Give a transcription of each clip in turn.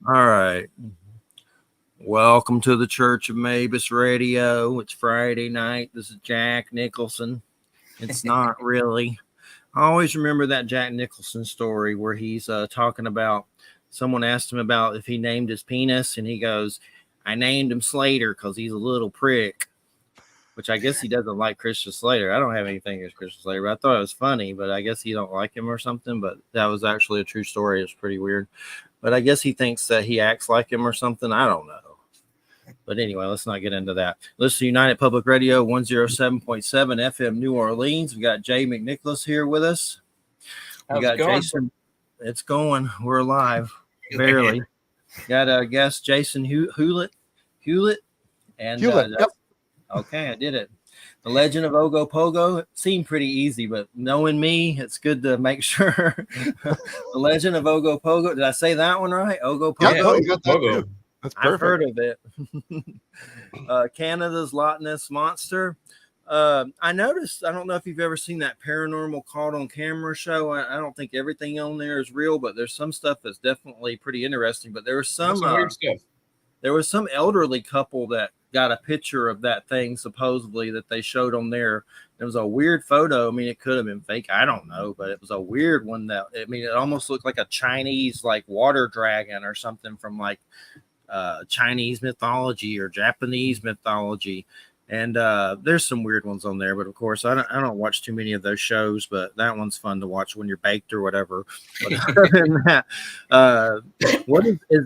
All right. Welcome to the Church of Mabus Radio. It's Friday night. This is Jack Nicholson. It's not really. I always remember that Jack Nicholson story where he's talking about someone asked him about if he named his penis, and he goes, I named him Slater because he's a little prick, which I guess he doesn't like Christian Slater. I don't have anything against Christian Slater, but I thought it was funny, but I guess he don't like him or something. But that was actually a true story. It's pretty weird. But I guess he thinks that he acts like him or something. I don't know. But anyway, let's not get into that. Listen to United Public Radio 107.7 FM New Orleans. We got Jay McNicholas here with us. We got Jason. It's going. We're live. Barely. Got a guest, Jason Hewlett. And Hewlett. Yep. Okay, I did it. The Legend of Ogopogo. It seemed pretty easy, but knowing me, it's good to make sure. The Legend of Ogopogo. Did I say that one right? Ogopogo. Yeah, you got that too. That's perfect. I've heard of it. Canada's Loch Ness Monster. I noticed, I don't know if you've ever seen that Paranormal Caught on Camera show. I don't think everything on there is real, but there's some stuff that's definitely pretty interesting. But there was some weird stuff. There was some elderly couple that got a picture of that thing supposedly that they showed on there. It was a weird photo. I mean, it could have been fake. I don't know, but it was a weird one that, I mean, it almost looked like a Chinese like water dragon or something from like Chinese mythology or Japanese mythology. And there's some weird ones on there, but of course I don't watch too many of those shows, but that one's fun to watch when you're baked or whatever. But other than that,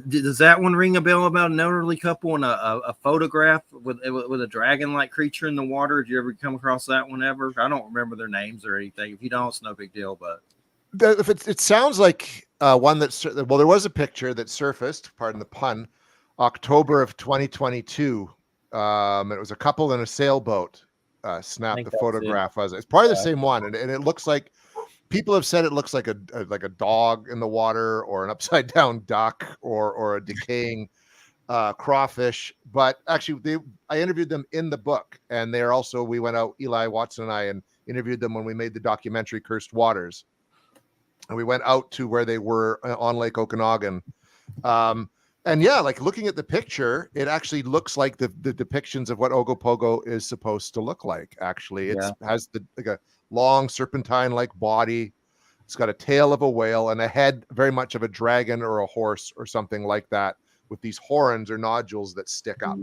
does that one ring a bell about an elderly couple and a photograph with a dragon-like creature in the water? Did you ever come across that one ever? I don't remember their names or anything. If you don't, it's no big deal. But if it sounds like one that's, well, there was a picture that surfaced, pardon the pun, October of 2022. It was a couple in a sailboat snapped the photograph. It's probably the same one, and it looks like people have said it looks like a dog in the water or an upside down duck or a decaying crawfish. But actually, I interviewed them in the book, and they're also, we went out, Eli Watson and I, and interviewed them when we made the documentary Cursed Waters, and we went out to where they were on Lake Okanagan. And yeah, like looking at the picture, it actually looks like the depictions of what Ogopogo is supposed to look like. Actually, it has like a long serpentine-like body. It's got a tail of a whale and a head very much of a dragon or a horse or something like that, with these horns or nodules that stick up.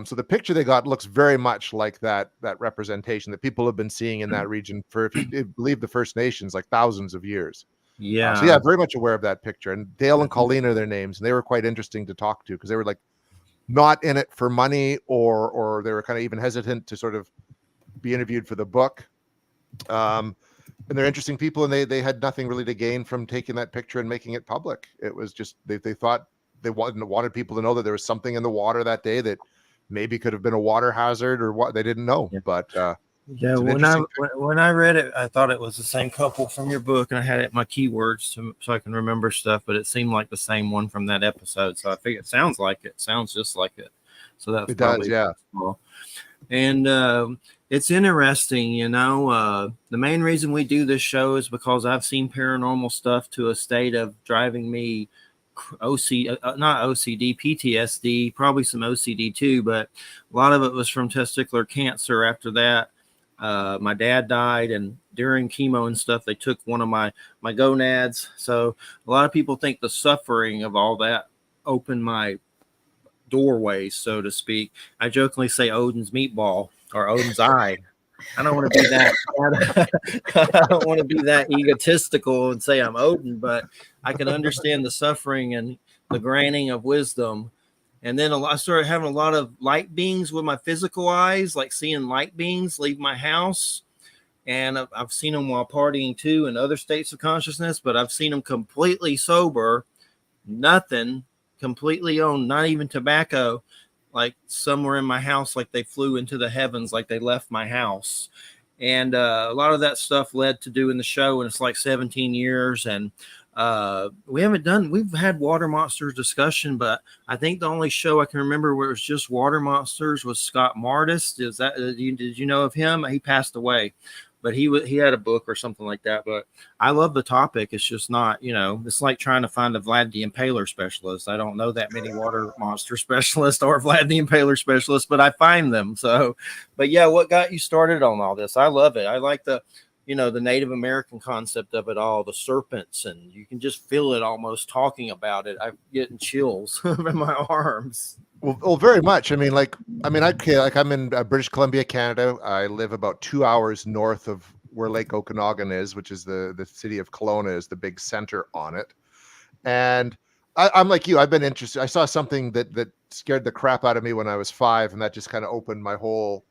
So the picture they got looks very much like that representation that people have been seeing in that region for, if you believe the First Nations, like thousands of years. Yeah. So yeah, very much aware of that picture. And Dale and Colleen are their names, and they were quite interesting to talk to because they were like not in it for money, or they were kind of even hesitant to sort of be interviewed for the book. And they're interesting people, and they had nothing really to gain from taking that picture and making it public. It was just they thought they wanted people to know that there was something in the water that day that maybe could have been a water hazard or what, they didn't know. Yeah. But yeah, when I read it, I thought it was the same couple from your book, and I had it my keywords so I can remember stuff. But it seemed like the same one from that episode, so I think it sounds like it. Sounds just like it. So that's it does, yeah. Cool. And it's interesting, you know. The main reason we do this show is because I've seen paranormal stuff to a state of driving me not OCD, PTSD, probably some OCD too, but a lot of it was from testicular cancer. After that, my dad died, and during chemo and stuff, they took one of my gonads. So a lot of people think the suffering of all that opened my doorways, so to speak. I jokingly say Odin's meatball or Odin's eye. I don't want to be that. I don't want to be that egotistical and say I'm Odin, but I can understand the suffering and the granting of wisdom. And then I started having a lot of light beings with my physical eyes, like seeing light beings leave my house. And I've seen them while partying too, in other states of consciousness, but I've seen them completely sober, nothing, completely on, not even tobacco, like somewhere in my house, like they flew into the heavens, like they left my house. And a lot of that stuff led to doing the show, and it's like 17 years. And we've had water monsters discussion, but I think the only show I can remember where it was just water monsters was Scott Martis. Did you know of him? He passed away, but he had a book or something like that. But I love the topic. It's just not, it's like trying to find a Vlad the Impaler specialist. I don't know that many water monster specialists or Vlad the Impaler specialists, but I find them. So, but yeah, what got you started on all this? I love it. I like the Native American concept of it all, the serpents, and you can just feel it almost talking about it. I'm getting chills in my arms. Well, very much. I'm in British Columbia, Canada. I live about 2 hours north of where Lake Okanagan is, which is the city of Kelowna is the big center on it. And I'm like you. I've been interested. I saw something that scared the crap out of me when I was 5, and that just kind of opened my whole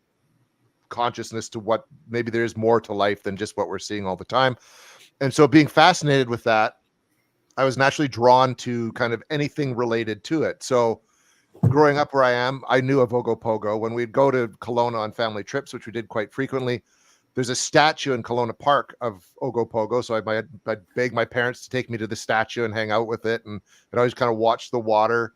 consciousness to what maybe there's more to life than just what we're seeing all the time. And so being fascinated with that, I was naturally drawn to kind of anything related to it. So growing up where I am, I knew of Ogopogo. When we'd go to Kelowna on family trips, which we did quite frequently, there's a statue in Kelowna Park of Ogopogo. So I'd beg my parents to take me to the statue and hang out with it. And I'd always kind of watch the water.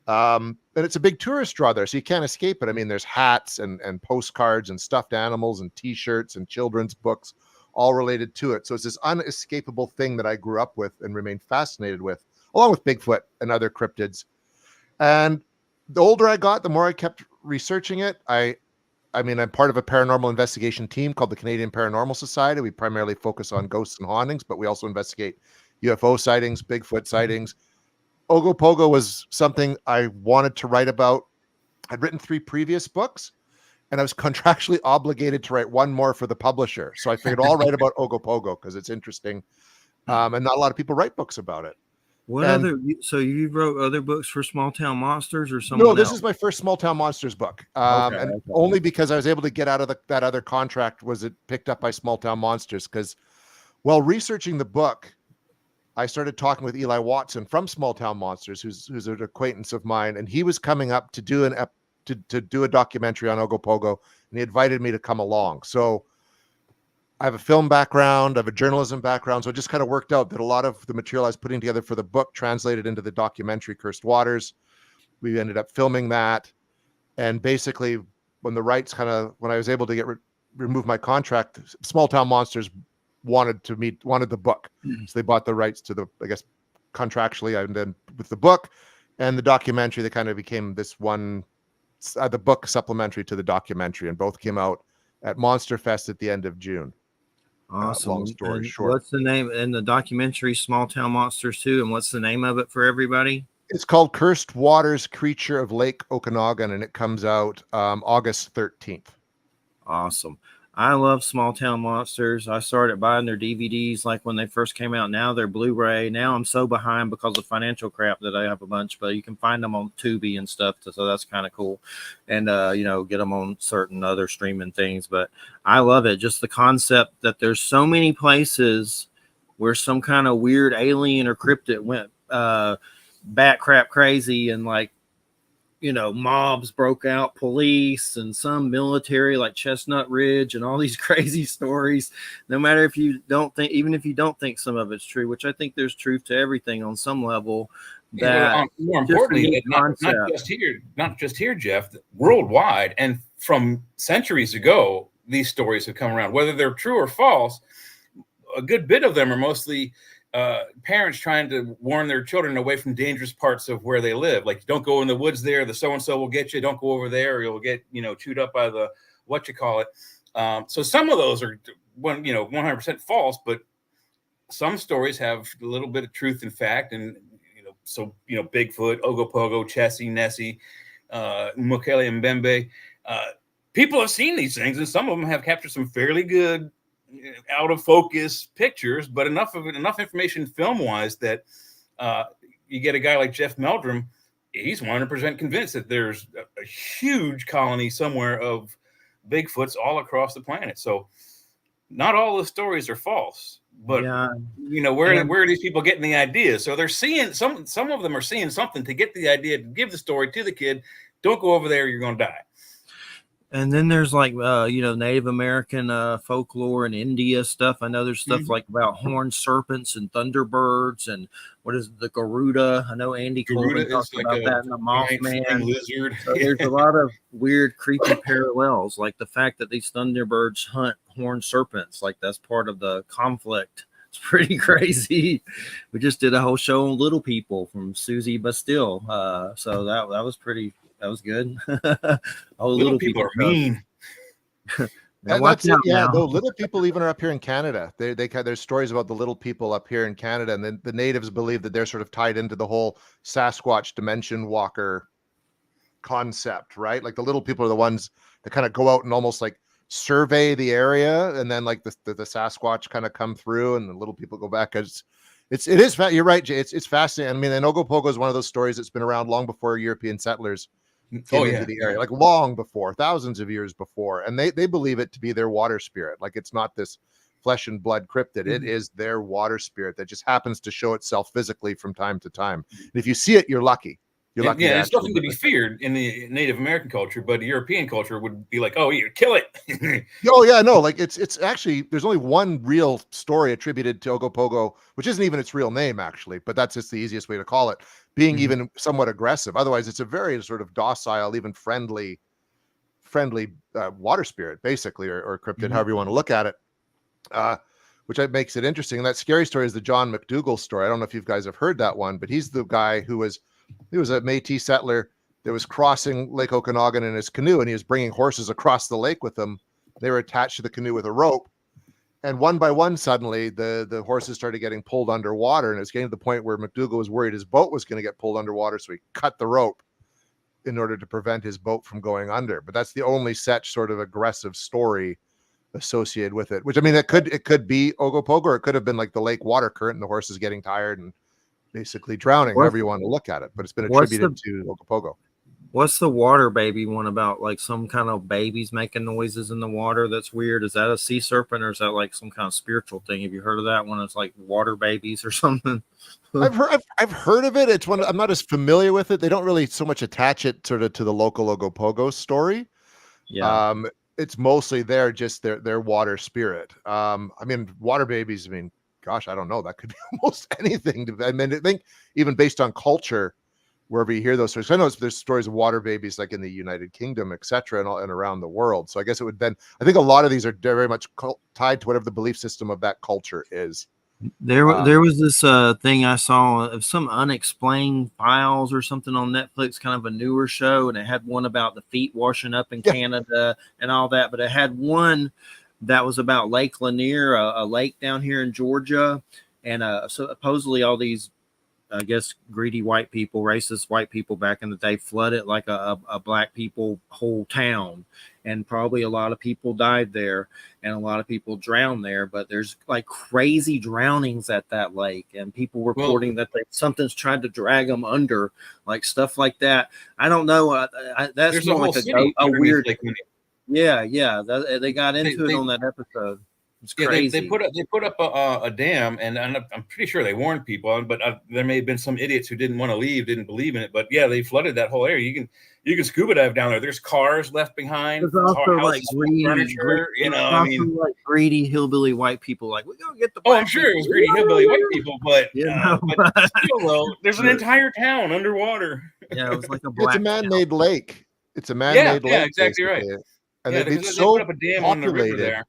And it's a big tourist draw there, so you can't escape it. I mean, there's hats and postcards and stuffed animals and T-shirts and children's books, all related to it. So it's this unescapable thing that I grew up with and remained fascinated with, along with Bigfoot and other cryptids. And the older I got, the more I kept researching it. I'm part of a paranormal investigation team called the Canadian Paranormal Society. We primarily focus on ghosts and hauntings, but we also investigate UFO sightings, Bigfoot sightings. Ogopogo was something I wanted to write about. I'd written 3 previous books, and I was contractually obligated to write 1 more for the publisher. So I figured I'll write about Ogopogo because it's interesting, and not a lot of people write books about it. So you wrote other books for Small Town Monsters or something? No, this is my first Small Town Monsters book, only because I was able to get out of that other contract was it picked up by Small Town Monsters. Because while researching the book, I started talking with Eli Watson from Small Town Monsters, who's an acquaintance of mine, and he was coming up to do a documentary on Ogopogo, and he invited me to come along. So I have a film background, I have a journalism background, so it just kind of worked out that a lot of the material I was putting together for the book translated into the documentary Cursed Waters. We ended up filming that, and basically when I was able to remove my contract, Small Town Monsters wanted the book. So they bought the rights to contractually, and then with the book and the documentary, they kind of became this one, the book supplementary to the documentary, and both came out at Monster Fest at the end of June. Awesome. Long story short. What's the name in the documentary Small Town Monsters 2, and what's the name of it for everybody? It's called Cursed Waters, Creature of Lake Okanagan, and it comes out August 13th. Awesome. I love Small Town Monsters. I started buying their DVDs like when they first came out. Now they're Blu-ray. Now I'm so behind because of financial crap that I have a bunch, but you can find them on Tubi and stuff. So that's kind of cool. And, get them on certain other streaming things. But I love it. Just the concept that there's so many places where some kind of weird alien or cryptid went bat crap crazy, and mobs broke out, police and some military like Chestnut Ridge, and all these crazy stories. No matter if you don't think, even if you don't think some of it's true, which I think there's truth to everything on some level. That more importantly, not just here, Jeff, worldwide, and from centuries ago, these stories have come around. Whether they're true or false, a good bit of them are mostly parents trying to warn their children away from dangerous parts of where they live. Like, don't go in the woods there. The so-and-so will get you. Don't go over there, or you'll get, chewed up by the, So some of those are 100% false, but some stories have a little bit of truth in fact. And, Bigfoot, Ogopogo, Chessie, Nessie, Mukele and Mbembe, people have seen these things, and some of them have captured some fairly good out of focus pictures, but enough information film wise that you get a guy like Jeff Meldrum. He's 100% convinced that there's a huge colony somewhere of Bigfoots all across the planet. So not all the stories are false, but where are these people getting the ideas? So they're seeing some of them are seeing something to get the idea to give the story to the kid. Don't go over there, you're going to die. And then there's like Native American folklore and India stuff. I know there's stuff like about horned serpents and thunderbirds and what is it, the Garuda. I know Andy Colvin talked like about that in the Mothman lizard. So there's a lot of weird, creepy parallels, like the fact that these thunderbirds hunt horned serpents. Like that's part of the conflict. It's pretty crazy. We just did a whole show on Little People from Susie Bastille. So that was pretty. That was good. Little people are mean. That's it. Yeah, though little people even are up here in Canada. There's stories about the little people up here in Canada, and then the natives believe that they're sort of tied into the whole Sasquatch dimension walker concept, right? Like the little people are the ones that kind of go out and almost like survey the area, and then like the Sasquatch kind of come through, and the little people go back. You're right, Jay. It's fascinating. I mean, and Ogopogo is one of those stories that's been around long before European settlers came into the area, like long before, thousands of years before, and they believe it to be their water spirit. Like it's not this flesh and blood cryptid. It is their water spirit that just happens to show itself physically from time to time. And if you see it, you're lucky. Yeah, it's nothing to be feared in the Native American culture, but European culture would be like, "Oh, you kill it." Oh yeah, no, like it's actually there's only one real story attributed to Ogopogo, which isn't even its real name actually, but that's just the easiest way to call it, being even somewhat aggressive. Otherwise, it's a very sort of docile, even friendly water spirit, basically, or cryptid, however you want to look at it. Which makes it interesting. And that scary story is the John McDougall story. I don't know if you guys have heard that one, but he's the guy who was a Métis settler that was crossing Lake Okanagan in his canoe, and he was bringing horses across the lake with him. They were attached to the canoe with a rope, and one by one, suddenly the horses started getting pulled underwater, and it was getting to the point where McDougall was worried his boat was going to get pulled underwater, so he cut the rope in order to prevent his boat from going under. But that's the only such sort of aggressive story associated with it. Which, I mean, it could be Ogopogo, or it could have been like the lake water current and the horses getting tired and basically drowning, however you want to look at it, but it's been attributed to Ogopogo. What's the water baby one about? Like some kind of babies making noises in the water? That's weird. Is that a sea serpent, or is that like some kind of spiritual thing? Have you heard of that one? It's like water babies or something. I've heard of it. It's one I'm not as familiar with it. They don't really so much attach it sort of to the local Ogopogo story. Yeah. It's mostly just their water spirit. I mean, water babies. I mean, gosh, I don't know. That could be almost anything. I mean, I think even based on culture, wherever you hear those stories, I know there's stories of water babies like in the United Kingdom, etc., and around the world. So I guess it would then. I think a lot of these are very much tied to whatever the belief system of that culture is. There was this thing I saw of some unexplained files or something on Netflix, kind of a newer show, and it had one about the feet washing up in Canada and all that, but it had one that was about Lake Lanier, a lake down here in Georgia, and so supposedly all these, I guess, greedy white people, racist white people back in the day flooded like a black people whole town, and probably a lot of people died there and a lot of people drowned there. But there's like crazy drownings at that lake, and people reporting that something's tried to drag them under, like stuff like that. I don't know. That's more like a weird. Yeah. They got into it on that episode. It's crazy. They put up a dam, and I'm pretty sure they warned people, but there may have been some idiots who didn't want to leave, didn't believe in it. But yeah, they flooded that whole area. You can scuba dive down there. There's cars left behind. There's also like greedy hillbilly white people. Like, we gonna get the. I'm sure it was greedy hillbilly white people, but still, though, there's an entire town underwater. Yeah, it was like it's a man-made lake. It's a man-made lake. Yeah, exactly right. And it's so put up a dam on the river there.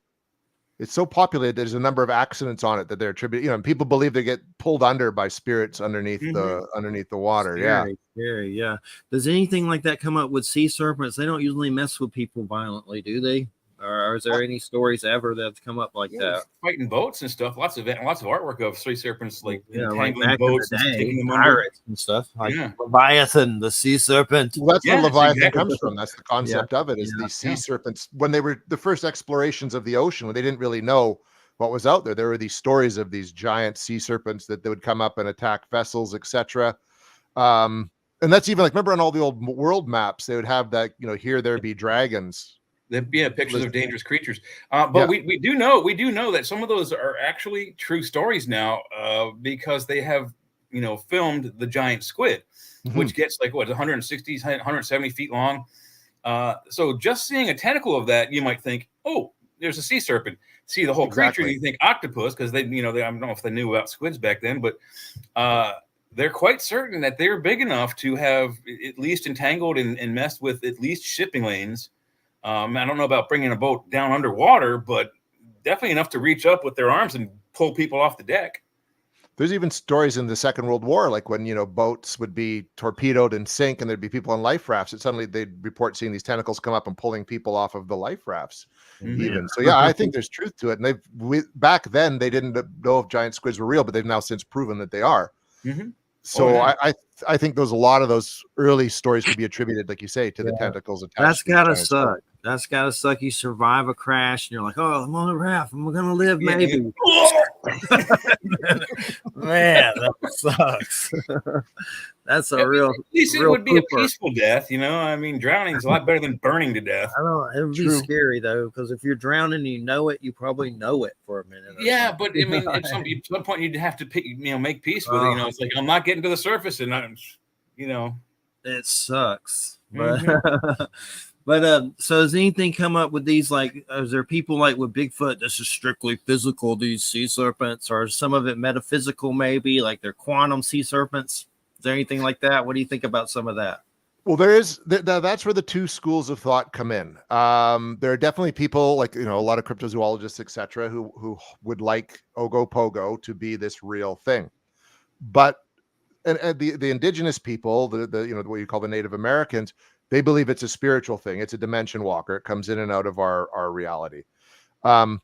It's so populated. There's a number of accidents on it that they're attributed. And people believe they get pulled under by spirits underneath the water. Scary, yeah. Does anything like that come up with sea serpents? They don't usually mess with people violently, do they? Or is there any stories ever that have come up like that? Fighting boats and stuff. Lots of artwork of sea serpents, like like back boats in the day, and taking them pirates and stuff. Like Leviathan, the sea serpent. Well, that's where Leviathan comes from. That's the concept of it. Is these sea serpents, when they were the first explorations of the ocean, when they didn't really know what was out there, there were these stories of these giant sea serpents that they would come up and attack vessels, etc. And that's even like, remember on all the old world maps, they would have that, here there be dragons. Pictures of dangerous creatures. But we do know that some of those are actually true stories now, because they have, filmed the giant squid, which gets like 160, 170 feet long. So just seeing a tentacle of that, you might think, oh, there's a sea serpent. See the whole creature, and you think octopus, because they, I don't know if they knew about squids back then, but they're quite certain that they're big enough to have at least entangled and messed with at least shipping lanes. I don't know about bringing a boat down underwater, but definitely enough to reach up with their arms and pull people off the deck. There's even stories in the Second World War, like when, boats would be torpedoed and sink and there'd be people on life rafts, and suddenly they'd report seeing these tentacles come up and pulling people off of the life rafts. Even. So, yeah, I think there's truth to it. And back then they didn't know if giant squids were real, but they've now since proven that they are. So I think a lot of those early stories could be attributed, like you say, to the tentacles attached. That's gotta suck. That's gotta suck. You survive a crash and you're like, oh, I'm on a raft. I'm gonna live, maybe. Man, that sucks. That's a real. At least it would be a peaceful death, I mean, drowning is a lot better than burning to death. I don't know. It would be scary though, because if you're drowning, you probably know it for a minute. Yeah, but I mean, at some point you'd have to make peace with it. It's like, I'm not getting to the surface, and it sucks. But but so has anything come up with these? Like, is there people like with Bigfoot? This is strictly physical. These sea serpents, or some of it metaphysical? Maybe like they're quantum sea serpents. Is there anything like that? What do you think about some of that? Well, that's where the two schools of thought come in. There are definitely people like, a lot of cryptozoologists, etc., who would like Ogopogo to be this real thing. But and the indigenous people, the what you call the Native Americans, they believe it's a spiritual thing. It's a dimension walker. It comes in and out of our reality. And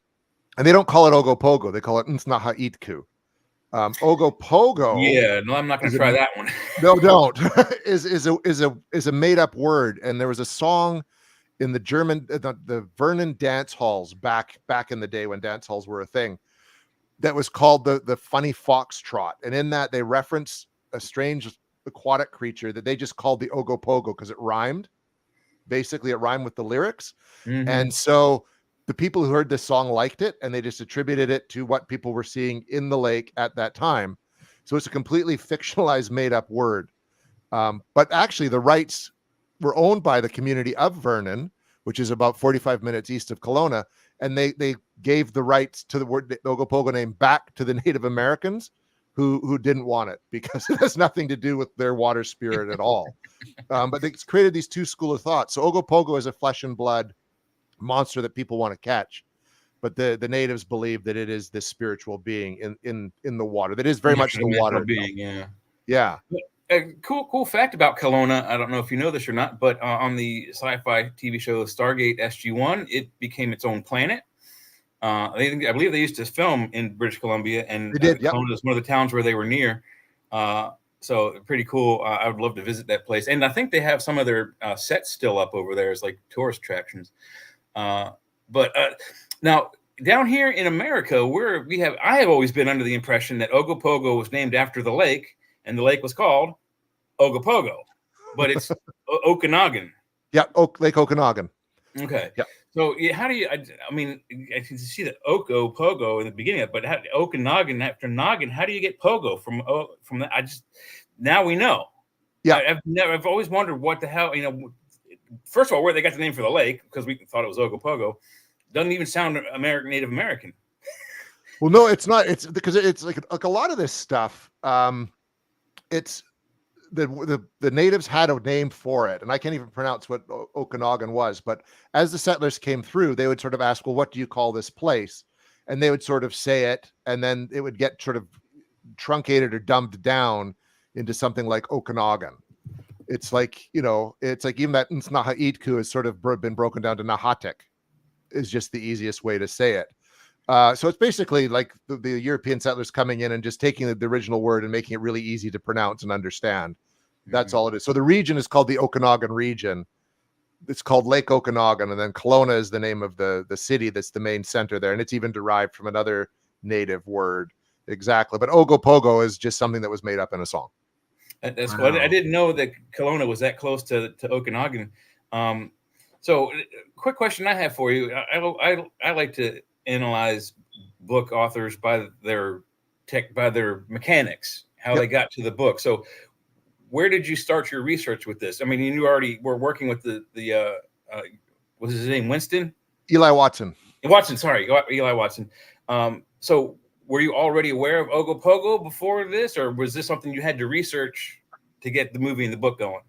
they don't call it Ogopogo. They call it Nsnaha Itku. Ogopogo. Yeah, no, I'm not going to try that one. No, don't. is a made up word, and there was a song in the German, the Vernon dance halls back in the day when dance halls were a thing, that was called the Funny Foxtrot, and in that they reference a strange aquatic creature that they just called the Ogopogo because it rhymed. Basically, it rhymed with the lyrics, and so the people who heard this song liked it, and they just attributed it to what people were seeing in the lake at that time. So it's a completely fictionalized, made-up word. But actually, the rights were owned by the community of Vernon, which is about 45 minutes east of Kelowna, and they gave the rights to the word the Ogopogo name back to the Native Americans who didn't want it because it has nothing to do with their water spirit at all. But they created these two schools of thought. So Ogopogo is a flesh and blood monster that people want to catch, but the natives believe that it is this spiritual being in the water that is very much the water being. Yeah. A cool fact about Kelowna, I don't know if you know this or not, but on the sci-fi TV show Stargate SG-1, it became its own planet. I believe they used to film in British Columbia, and Kelowna is one of the towns where they were near. So pretty cool. I would love to visit that place, and I think they have some of their sets still up over there as like tourist attractions. But now down here in America, I have always been under the impression that Ogopogo was named after the lake, and the lake was called Ogopogo, but it's Okanagan. Yeah, Lake Okanagan. Okay. Yeah. So how do you? I mean, I can see the Ogopogo in the beginning, but Okanagan after Noggin. How do you get Pogo from that? Now we know. Yeah. I've always wondered what the hell. First of all, where they got the name for the lake, because we thought it was Ogopogo, doesn't even sound Native American. Well, no, it's not. It's because it's like a lot of this stuff. It's the natives had a name for it, and I can't even pronounce what Okanagan was. But as the settlers came through, they would sort of ask, "Well, what do you call this place?" And they would sort of say it, and then it would get sort of truncated or dumbed down into something like Okanagan. It's like, it's like even that Nsnaha Itku has sort of been broken down to Nahatik is just the easiest way to say it. So it's basically like the European settlers coming in and just taking the original word and making it really easy to pronounce and understand. That's all it is. So the region is called the Okanagan region. It's called Lake Okanagan, and then Kelowna is the name of the city that's the main center there, and it's even derived from another native word. Exactly. But Ogopogo is just something that was made up in a song. That's cool. I didn't know that Kelowna was that close to Okanagan. So quick question I have for you. I like to analyze book authors by their mechanics, how they got to the book. So where did you start your research with this? I mean, you already were working with the was his name Winston? Eli Watson. Sorry, Eli Watson. So were you already aware of Ogopogo before this, or was this something you had to research to get the movie and the book going?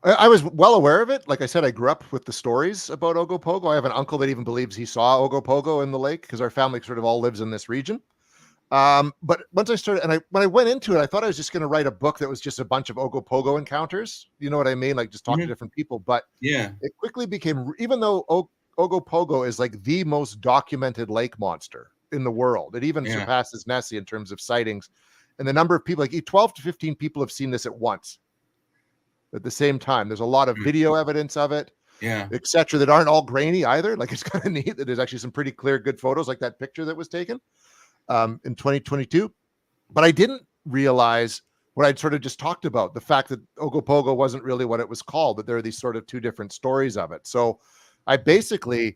I was well aware of it. Like I said, I grew up with the stories about Ogopogo. I have an uncle that even believes he saw Ogopogo in the lake because our family sort of all lives in this region. But once I started, and when I went into it, I thought I was just going to write a book that was just a bunch of Ogopogo encounters. You know what I mean? Like just talk to different people. But yeah, it quickly became, even though Ogopogo is like the most documented lake monster in the world, it even surpasses Nessie in terms of sightings. And the number of people, like 12 to 15 people have seen this at once. At the same time, there's a lot of video evidence of it, etc., that aren't all grainy either. Like it's kind of neat that there's actually some pretty clear, good photos, like that picture that was taken in 2022. But I didn't realize what I'd sort of just talked about, the fact that Ogopogo wasn't really what it was called, that there are these sort of two different stories of it. So I basically,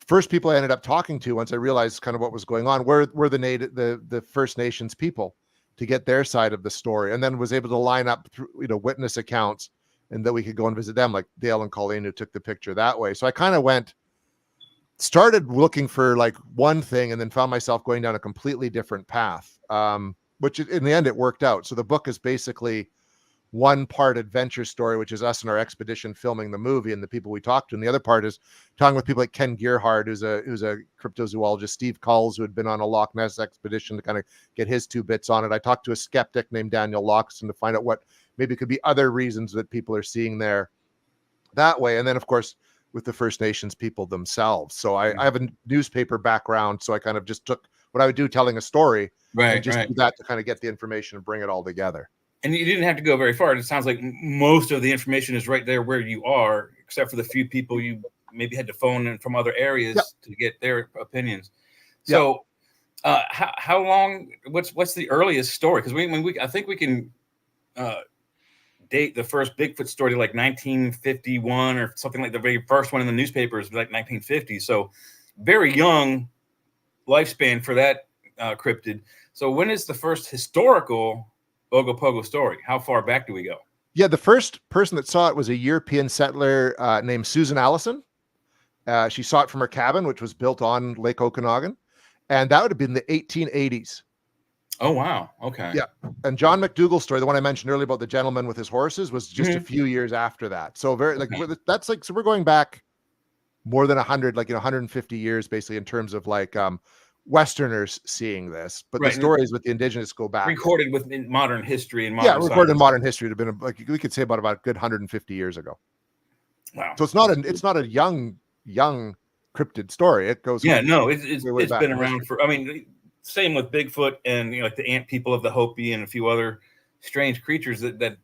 first people I ended up talking to once I realized kind of what was going on were the First Nations people, to get their side of the story, and then was able to line up through, witness accounts, and that we could go and visit them, like Dale and Colleen, who took the picture that way. So I kind of started looking for like one thing, and then found myself going down a completely different path, which in the end it worked out. So the book is basically one part adventure story, which is us and our expedition filming the movie and the people we talked to, and the other part is talking with people like Ken Gearhart, who's a cryptozoologist, Steve Culls, who had been on a Loch Ness expedition, to kind of get his 2 bits on it. I talked to a skeptic named Daniel Loxton to find out what maybe could be other reasons that people are seeing there that way, and then of course with the First Nations people themselves. So I have a newspaper background, so I kind of just took what I would do telling a story, and just do that to kind of get the information and bring it all together. And you didn't have to go very far. It sounds like most of the information is right there where you are, except for the few people you maybe had to phone in from other areas to get their opinions. So how long, what's the earliest story? Because I think we can date the first Bigfoot story to like 1951 or something, like the very first one in the newspapers, like 1950. So very young lifespan for that cryptid. So when is the first historical Ogopogo story? How far back do we go? Yeah, the first person that saw it was a European settler named Susan Allison. She saw it from her cabin, which was built on Lake Okanagan, and that would have been the 1880s. Oh, wow. Okay. Yeah. And John McDougall's story, the one I mentioned earlier about the gentleman with his horses, was just a few years after that. So so we're going back more than 100, 150 years, basically, in terms of Westerners seeing this, but the stories with the indigenous go back. Recorded within modern history and modern science. Recorded in modern history. It would have been we could say about a good 150 years ago. Wow. So it's not a young cryptid story. It goes. It's been around for. I mean, same with Bigfoot and like the ant people of the Hopi and a few other strange creatures that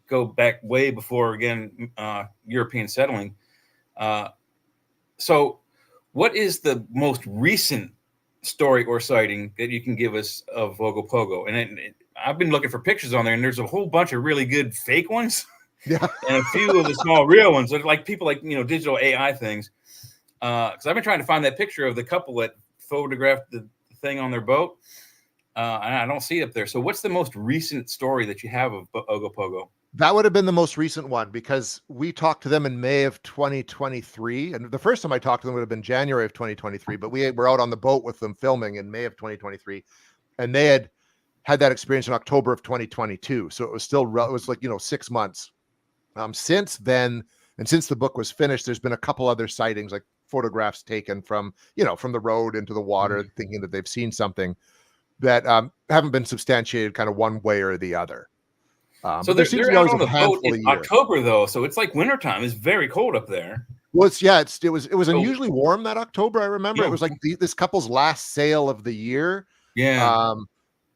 go back way before European settling. So, what is the most recent story or sighting that you can give us of Ogopogo? And I've been looking for pictures on there, and there's a whole bunch of really good fake ones, and a few of the small real ones. They're like people digital AI things. Because I've been trying to find that picture of the couple that photographed the thing on their boat, and I don't see it up there. So, what's the most recent story that you have of Ogopogo? That would have been the most recent one, because we talked to them in May of 2023. And the first time I talked to them would have been January of 2023, but we were out on the boat with them filming in May of 2023. And they had that experience in October of 2022. So it was still, it was 6 months. Since then, and since the book was finished, there's been a couple other sightings, like photographs taken from the road into the water, thinking that they've seen something that haven't been substantiated kind of one way or the other. So there seems to be always a boat in October, though, so it's like wintertime. It's very cold up there. Well, it was unusually warm that October. I remember it was like this couple's last sail of the year. Yeah.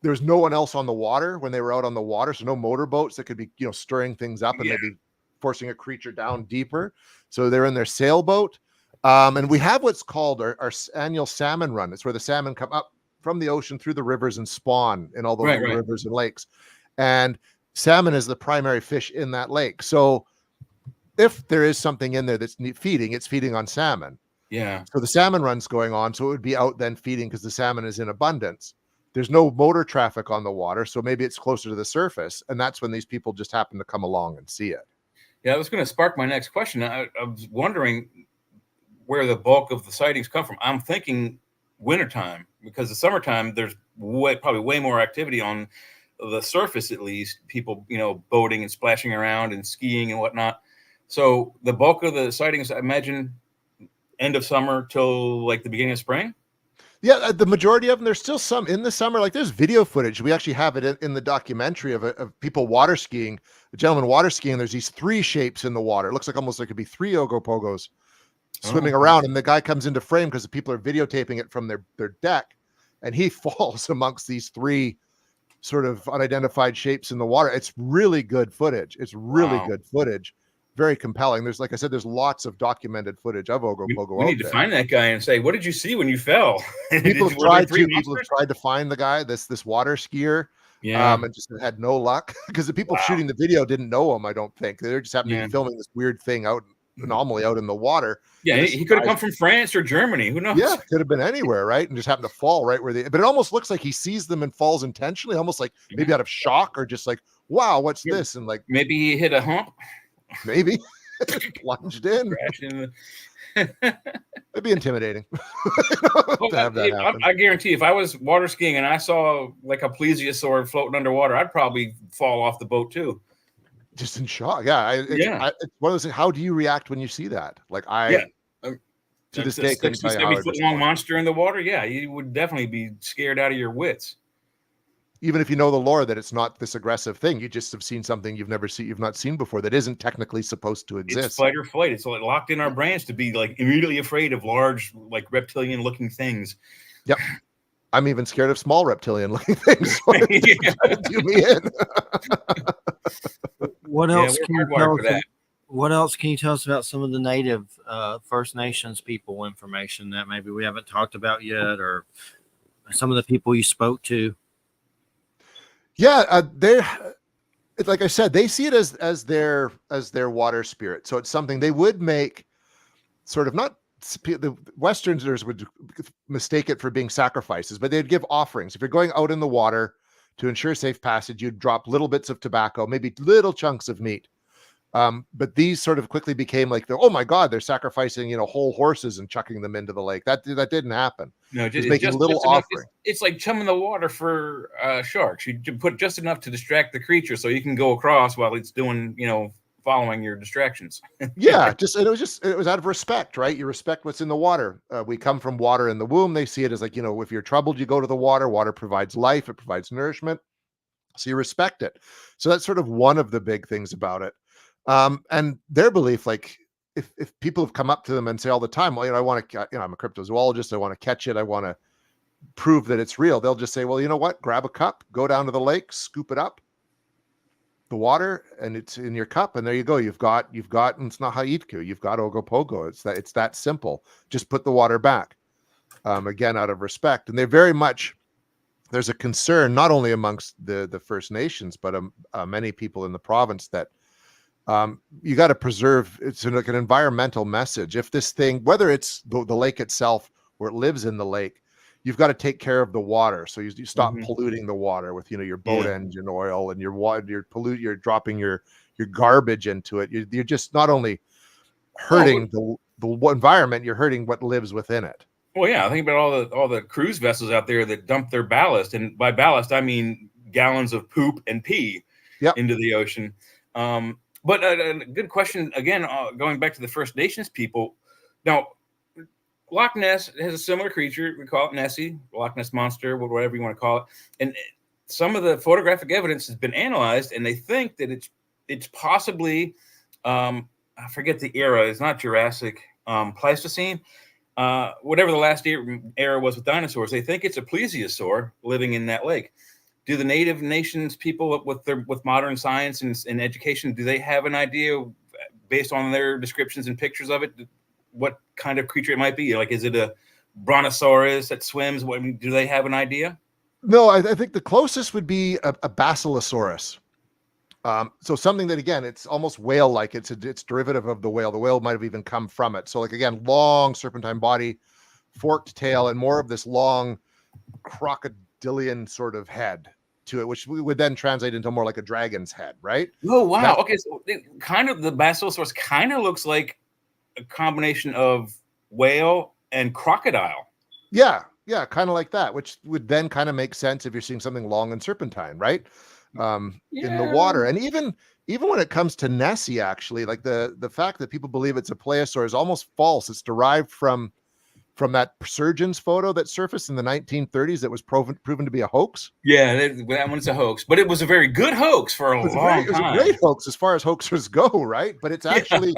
There was no one else on the water when they were out on the water, so no motorboats that could be stirring things up and maybe forcing a creature down deeper. So they're in their sailboat, and we have what's called our annual salmon run. It's where the salmon come up from the ocean through the rivers and spawn in all those rivers and lakes, and salmon is the primary fish in that lake. So if there is something in there that's feeding, it's feeding on salmon. Yeah. So the salmon run's going on. So it would be out then feeding because the salmon is in abundance. There's no motor traffic on the water. So maybe it's closer to the surface. And that's when these people just happen to come along and see it. Yeah, that was going to spark my next question. I was wondering where the bulk of the sightings come from. I'm thinking wintertime, because the summertime there's probably way more activity on the surface, at least people, boating and splashing around and skiing and whatnot. So the bulk of the sightings, I imagine, end of summer till like the beginning of spring. Yeah, the majority of them. There's still some in the summer. Like there's video footage. We actually have it in the documentary of people water skiing. A gentleman water skiing. There's these 3 shapes in the water. It looks like almost like it could be 3 Ogopogos swimming around, and the guy comes into frame because the people are videotaping it from their deck, and he falls amongst these 3 sort of unidentified shapes in the water. It's really good footage. It's really good footage. Very compelling. There's, like I said, there's lots of documented footage of Ogopogo. We need to find that guy and say, what did you see when you fell? People have tried to find the guy, this water skier. Yeah. And just had no luck because the people shooting the video didn't know him. I don't think they're just happened to be filming this weird thing anomaly out in the water. Yeah, he could have come from France or Germany. Who knows? Yeah, could have been anywhere, right? And just happened to fall right where but it almost looks like he sees them and falls intentionally, almost like maybe out of shock or just like, wow, what's this? And like maybe he hit a hump. Maybe plunged in. It'd be intimidating. To have that happen. I guarantee if I was water skiing and I saw like a plesiosaur floating underwater, I'd probably fall off the boat too. Just in shock. Yeah. It's one of those things. How do you react when you see that? Like to this day, 60-70-foot-long monster in the water. Yeah, you would definitely be scared out of your wits. Even if you know the lore that it's not this aggressive thing, you just have seen something you've not seen before that isn't technically supposed to exist. It's fight or flight. It's like locked in our brains to be like immediately afraid of large, like reptilian looking things. Yep. I'm even scared of small reptilian looking things. So do me in. What else can you tell us? What else can you tell us about some of the native First Nations people information that maybe we haven't talked about yet, or some of the people you spoke to? Yeah, it's like I said, they see it as their water spirit. So it's something they would make sort of not the Westerners would mistake it for being sacrifices, but they'd give offerings. If you're going out in the water to ensure safe passage, you'd drop little bits of tobacco, maybe little chunks of meat. But these sort of quickly became like, oh my God, they're sacrificing, whole horses and chucking them into the lake. That didn't happen. No, just making little offerings. It's like chumming the water for sharks. You put just enough to distract the creature so you can go across while it's doing, following your distractions. Yeah, it was out of respect, right? You respect what's in the water. We come from water in the womb. They see it as like, if you're troubled, you go to the water. Water provides life. It provides nourishment. So you respect it. So that's sort of one of the big things about it. And their belief, like if people have come up to them and say all the time, well, I want to, I'm a cryptozoologist. I want to catch it. I want to prove that it's real. They'll just say, well, you know what? Grab a cup, go down to the lake, scoop it up, the water, and it's in your cup. And there you go. You've got, and it's not Haitku. You've got Ogopogo. It's that simple. Just put the water back. Again, out of respect. And they're very much, there's a concern, not only amongst the First Nations, but many people in the province that, you got to preserve. It's like an environmental message. If this thing, whether it's the lake itself or it lives in the lake, you've got to take care of the water. So you stop polluting the water with your boat engine oil and your water. You're dropping your garbage into it. You're just not only hurting the environment, you're hurting what lives within it. Well, yeah, think about all the cruise vessels out there that dump their ballast, and by ballast I mean gallons of poop and pee into the ocean. But a good question, again, going back to the First Nations people. Now, Loch Ness has a similar creature. We call it Nessie, Loch Ness Monster, whatever you want to call it. And some of the photographic evidence has been analyzed, and they think that it's possibly, I forget the era, it's not Jurassic, Pleistocene, whatever the last era was with dinosaurs. They think it's a plesiosaur living in that lake. Do the Native Nations people with modern science and education, do they have an idea based on their descriptions and pictures of it, what kind of creature it might be? Like, is it a brontosaurus that swims? Do they have an idea? No, I think the closest would be a basilosaurus. So something that, again, it's almost whale-like. It's derivative of the whale. The whale might have even come from it. So, like, again, long serpentine body, forked tail, and more of this long crocodilian sort of head. to it, which would then translate into more like a dragon's head, right? Oh, wow. Okay, so the Basilosaurus kind of looks like a combination of whale and crocodile. Yeah, kind of like that, which would then kind of make sense if you're seeing something long and serpentine, right? In the water. And even when it comes to Nessie, actually, like the fact that people believe it's a plesiosaur is almost false. It's derived from that surgeon's photo that surfaced in the 1930s that was proven to be a hoax. Yeah, that one's a hoax, but it was a very good hoax for a long time. It was a great hoax as far as hoaxers go, right? But it's actually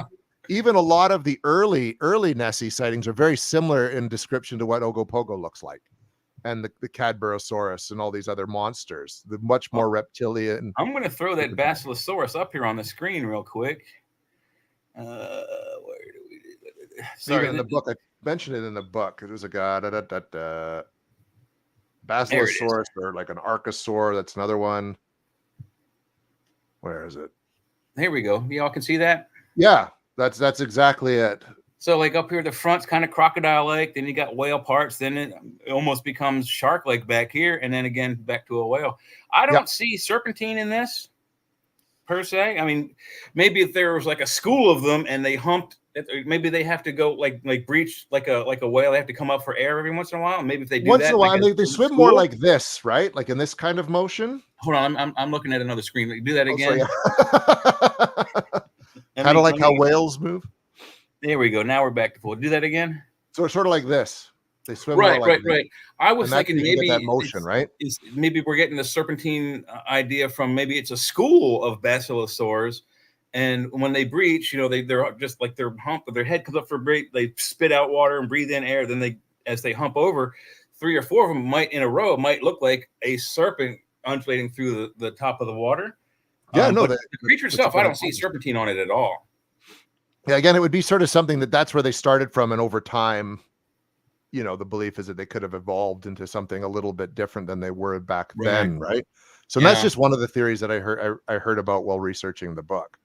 even a lot of the early Nessie sightings are very similar in description to what Ogopogo looks like, and the Cadborosaurus and all these other monsters. The much more reptilian. I'm going to throw that Basilosaurus up here on the screen real quick. Where do we? Sorry, in the book. I mentioned it in the book. It was a guy, Basilosaurus, or like an Archosaur. That's another one. Where is it? Here we go. Y'all can see that? Yeah, that's exactly it. So like up here, the front's kind of crocodile-like. Then you got whale parts. Then it almost becomes shark-like back here, and then again back to a whale. I don't see serpentine in this per se. I mean, maybe if there was like a school of them and they humped. Maybe they have to go like breach like a whale. They have to come up for air every once in a while. Maybe if they do once that, in a while, they swim more like this, right? Like in this kind of motion. Hold on, I'm looking at another screen. Do that again. Kind of like how whales move. There we go. Now we're back to full. Do that again. So it's sort of like this. They swim right. I was and thinking maybe that motion, right? Maybe we're getting the serpentine idea from maybe it's a school of basilosaurs. And when they breach, they're just like their head comes up for a break. They spit out water and breathe in air. Then as they hump over, 3 or 4 of them might look like a serpent undulating through the top of the water. Yeah, the creature itself, I don't see serpentine on it at all. Yeah, again, it would be sort of something that's where they started from, and over time, the belief is that they could have evolved into something a little bit different than they were back then, right? So that's just one of the theories that I heard about while researching the book.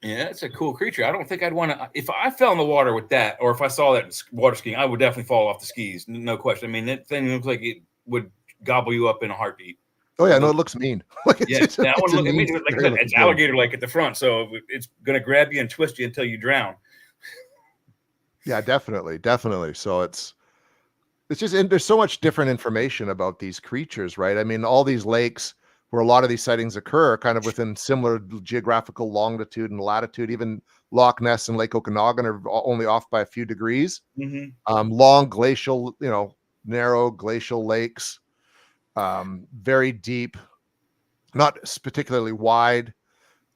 Yeah, it's a cool creature. I don't think I'd want to. If I fell in the water with that, or if I saw that water skiing, I would definitely fall off the skis. No question. I mean, that thing looks like it would gobble you up in a heartbeat. Oh yeah, no, it looks mean. That one looks mean. It's alligator-like at the front, so it's going to grab you and twist you until you drown. Yeah, definitely. So it's just, and there's so much different information about these creatures, right? I mean, all these lakes where a lot of these sightings occur are kind of within similar geographical longitude and latitude. Even Loch Ness and Lake Okanagan are only off by a few degrees. Mm-hmm. Long glacial, narrow glacial lakes, very deep, not particularly wide.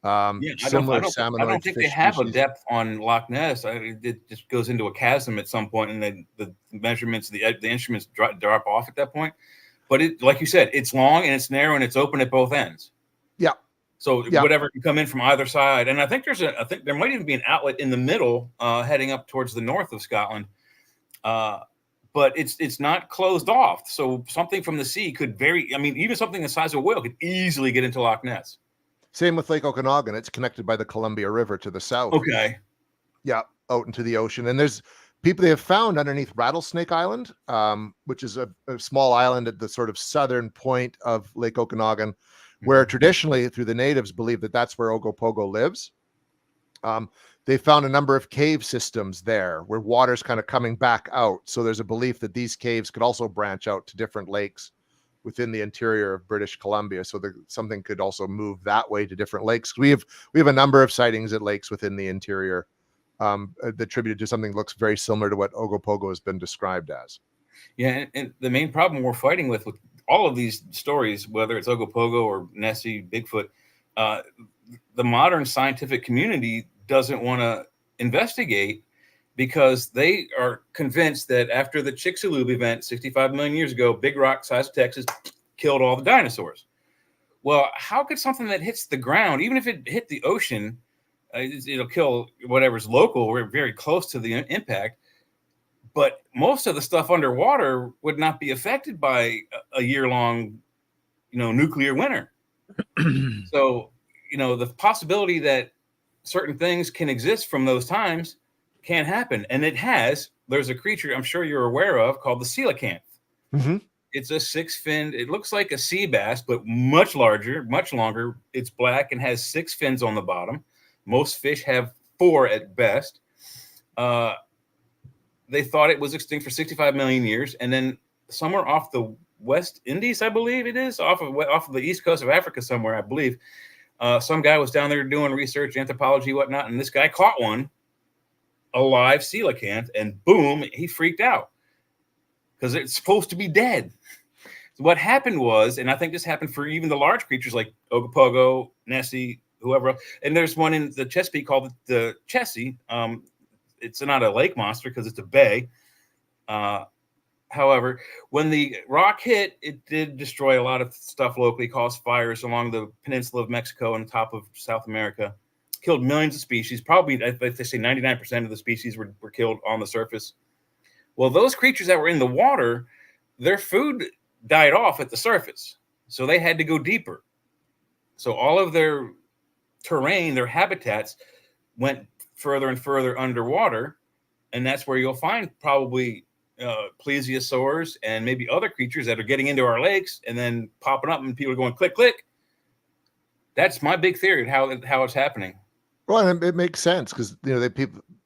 Similar salmon. I don't think they have a depth on Loch Ness. It just goes into a chasm at some point, and then the measurements, the instruments drop off at that point. But it, like you said, it's long and it's narrow and it's open at both ends. Yeah. So whatever can come in from either side, and I think there might even be an outlet in the middle, heading up towards the north of Scotland. But it's not closed off. So something from the sea could even something the size of a whale could easily get into Loch Ness. Same with Lake Okanagan. It's connected by the Columbia River to the south. Okay. Yeah, out into the ocean. And there's people they have found underneath Rattlesnake Island, which is a small island at the sort of southern point of Lake Okanagan, where traditionally, through the natives, believe that that's where Ogopogo lives. They found a number of cave systems there where water's kind of coming back out. So there's a belief that these caves could also branch out to different lakes within the interior of British Columbia. So something could also move that way to different lakes. We have a number of sightings at lakes within the interior attributed to something that looks very similar to what Ogopogo has been described as. Yeah, and the main problem we're fighting with all of these stories, whether it's Ogopogo or Nessie, Bigfoot, the modern scientific community doesn't want to investigate because they are convinced that after the Chicxulub event 65 million years ago, big rock size of Texas killed all the dinosaurs. Well, how could something that hits the ground, even if it hit the ocean, it'll kill whatever's local? We're very close to the impact. But most of the stuff underwater would not be affected by a year-long, nuclear winter. So, the possibility that certain things can exist from those times can happen. And it has. There's a creature I'm sure you're aware of called the coelacanth. Mm-hmm. It's a 6-finned. It looks like a sea bass, but much larger, much longer. It's black and has 6 fins on the bottom. Most fish have 4 at best. They thought it was extinct for 65 million years, and then somewhere off the West Indies, I believe it is, off of the east coast of Africa somewhere, I believe, some guy was down there doing research, anthropology, whatnot, and this guy caught one, a live coelacanth, and boom, he freaked out because it's supposed to be dead. So what happened was, and I think this happened for even the large creatures like Ogopogo, Nessie, whoever else, and there's one in the Chesapeake called the Chessie. It's not a lake monster because it's a bay. However, when the rock hit, it did destroy a lot of stuff locally, caused fires along the peninsula of Mexico and the top of South America, killed millions of species. Probably, they say 99% of the species were killed on the surface. Well, those creatures that were in the water, their food died off at the surface. So they had to go deeper. So all of their terrain, their habitats went further and further underwater. And that's where you'll find probably plesiosaurs and maybe other creatures that are getting into our lakes and then popping up and people are going click, click. That's my big theory of how it's happening. Well, and it makes sense because,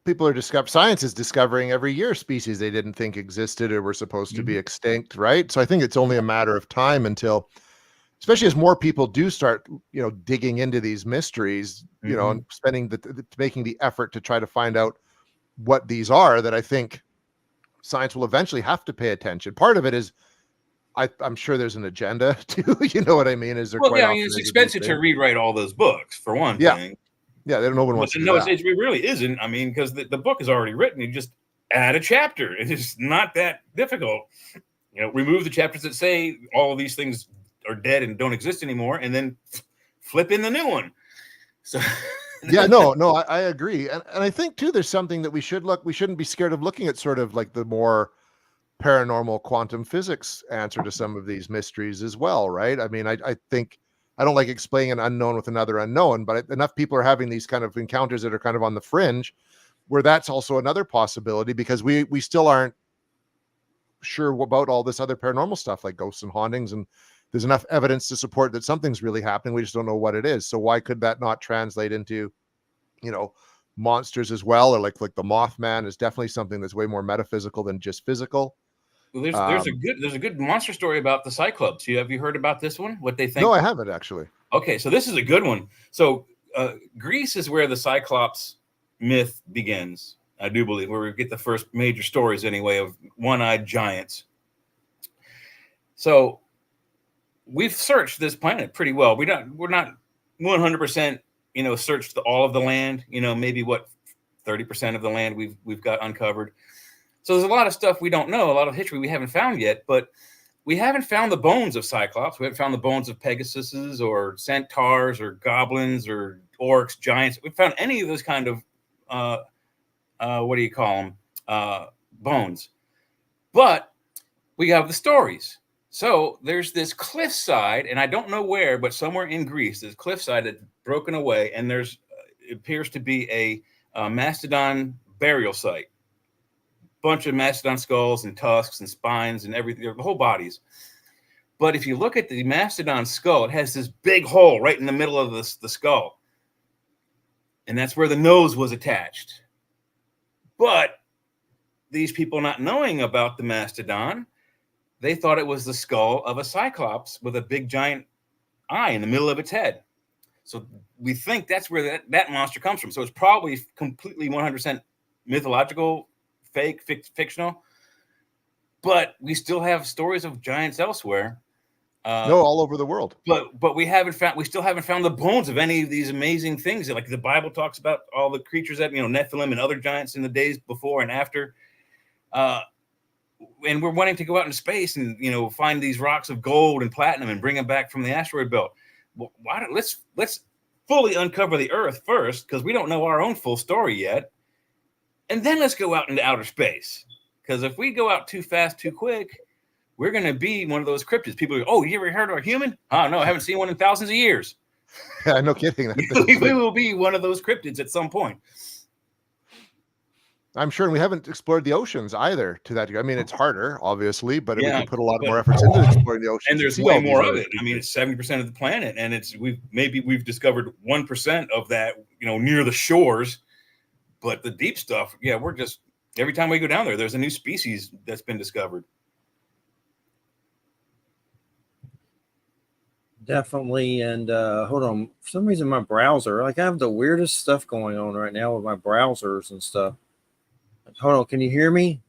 people are discovering, science is discovering every year species they didn't think existed or were supposed to be extinct, right? So I think it's only a matter of time until, especially as more people do start, digging into these mysteries, and spending making the effort to try to find out what these are, that I think science will eventually have to pay attention. Part of it is, I'm sure there's an agenda too. You know what I mean? Is there? Well, yeah, I mean, it's expensive to rewrite all those books for one thing. Yeah, they don't know one wants to do that. It really isn't. I mean, because the book is already written. You just add a chapter. It's not that difficult. Remove the chapters that say all of these things are dead and don't exist anymore, and then flip in the new one. So yeah, no, I agree. And I think too, there's something that we shouldn't be scared of looking at, sort of like the more paranormal quantum physics answer to some of these mysteries as well, right? I mean, I think, I don't like explaining an unknown with another unknown, but enough people are having these kind of encounters that are kind of on the fringe where that's also another possibility, because we still aren't sure about all this other paranormal stuff like ghosts and hauntings, and there's enough evidence to support that something's really happening. We just don't know what it is. So why could that not translate into, monsters as well? Or like the Mothman is definitely something that's way more metaphysical than just physical. Well, there's a good monster story about the Cyclops. Have you heard about this one? What they think? No, I haven't actually. Okay, so this is a good one. So Greece is where the Cyclops myth begins, I do believe, where we get the first major stories anyway of one-eyed giants. So we've searched this planet pretty well. We're not 100%, searched all of the land. Maybe 30% of the land we've got uncovered. So there's a lot of stuff we don't know, a lot of history we haven't found yet, but we haven't found the bones of Cyclops. We haven't found the bones of Pegasuses or centaurs or goblins or orcs, giants. We haven't found any of those kind of, bones. But we have the stories. So there's this cliffside, and I don't know where, but somewhere in Greece, there's a cliffside that's broken away, and it appears to be a mastodon burial site. Bunch of mastodon skulls and tusks and spines and everything, the whole bodies. But if you look at the mastodon skull, it has this big hole right in the middle of the skull. And that's where the nose was attached. But these people not knowing about the mastodon, they thought it was the skull of a cyclops with a big giant eye in the middle of its head. So we think that's where that monster comes from. So it's probably completely 100% mythological, fake, fictional, but we still have stories of giants elsewhere. All over the world. But we still haven't found the bones of any of these amazing things. Like the Bible talks about all the creatures that, Nephilim and other giants in the days before and after. And we're wanting to go out in space and, find these rocks of gold and platinum and bring them back from the asteroid belt. Well, let's fully uncover the Earth first, because we don't know our own full story yet. And then let's go out into outer space. Because if we go out too fast, too quick, we're going to be one of those cryptids. People go, oh, you ever heard of a human? Oh, no, I haven't seen one in thousands of years. Yeah, no kidding. We will be one of those cryptids at some point. I'm sure, and we haven't explored the oceans either to that degree. I mean, it's harder, obviously, but we Yeah, can put a lot but- more efforts into exploring the oceans. And there's see way all these more of other it. I mean, creatures. it's 70% of the planet, and we've discovered 1% of that, near the shores. But the deep stuff, yeah, we're just every time we go down there, there's a new species that's been discovered. Definitely. And hold on, for some reason my browser, like I have the weirdest stuff going on right now with my browsers and stuff. Hold on, can you hear me?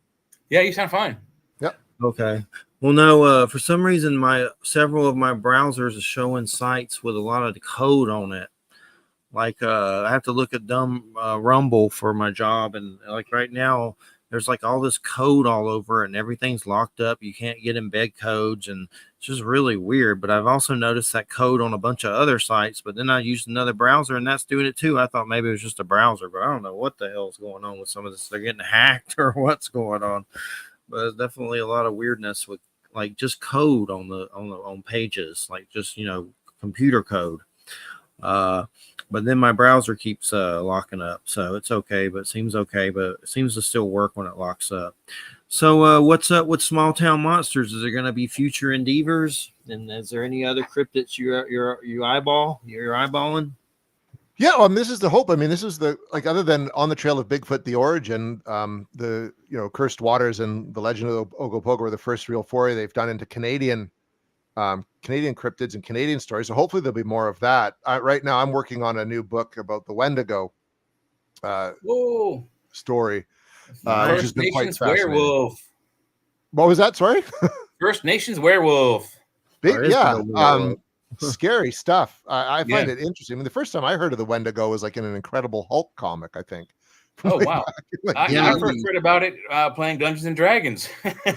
Yeah, you sound fine. Yep. Okay. Well, no, for some reason several of my browsers are showing sites with a lot of the code on it. Like I have to look at dumb Rumble for my job, and like right now there's like all this code all over and everything's locked up. You can't get embed codes, and it's just really weird. But I've also noticed that code on a bunch of other sites, but then I used another browser and that's doing it too. I thought maybe it was just a browser, but I don't know what the hell is going on with some of this. They're getting hacked or what's going on. But there's definitely a lot of weirdness with like just code on pages, like just computer code. But then my browser keeps locking up, so it's okay. But it seems okay, but it seems to still work when it locks up. So what's up with Small Town Monsters? Is there going to be future endeavors? And is there any other cryptids you're eyeballing? Yeah, well, this is the hope. I mean, this is the other than On the Trail of Bigfoot, the origin, the Cursed Waters and the Legend of Ogopogo were the first real foray they've done into Canadian cryptids and Canadian stories. So hopefully there'll be more of that. Right now, I'm working on a new book about the Wendigo story, which has been quite Nations fascinating. werewolf. What was that? Sorry. First Nations werewolf. Scary stuff. I find it interesting. I mean, the first time I heard of the Wendigo was like in an Incredible Hulk comic, I think. Oh wow! I first read about it playing Dungeons and Dragons.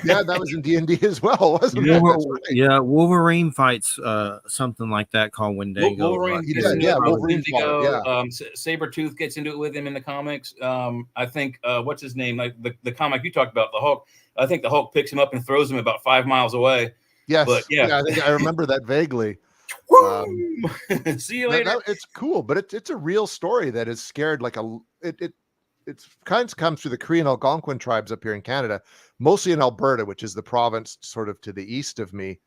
Yeah, that was in D&D as well, wasn't it? Right. Yeah, Wolverine fights something like that called Wendigo. Wolverine Sabretooth gets into it with him in the comics. I think what's his name? Like the comic you talked about, the Hulk. I think the Hulk picks him up and throws him about 5 miles away. Yes, but I think I remember that vaguely. See you later. It's cool, but it's a real story that is scared like it's kind of comes through the Cree and Algonquin tribes up here in Canada, mostly in Alberta, which is the province sort of to the east of me.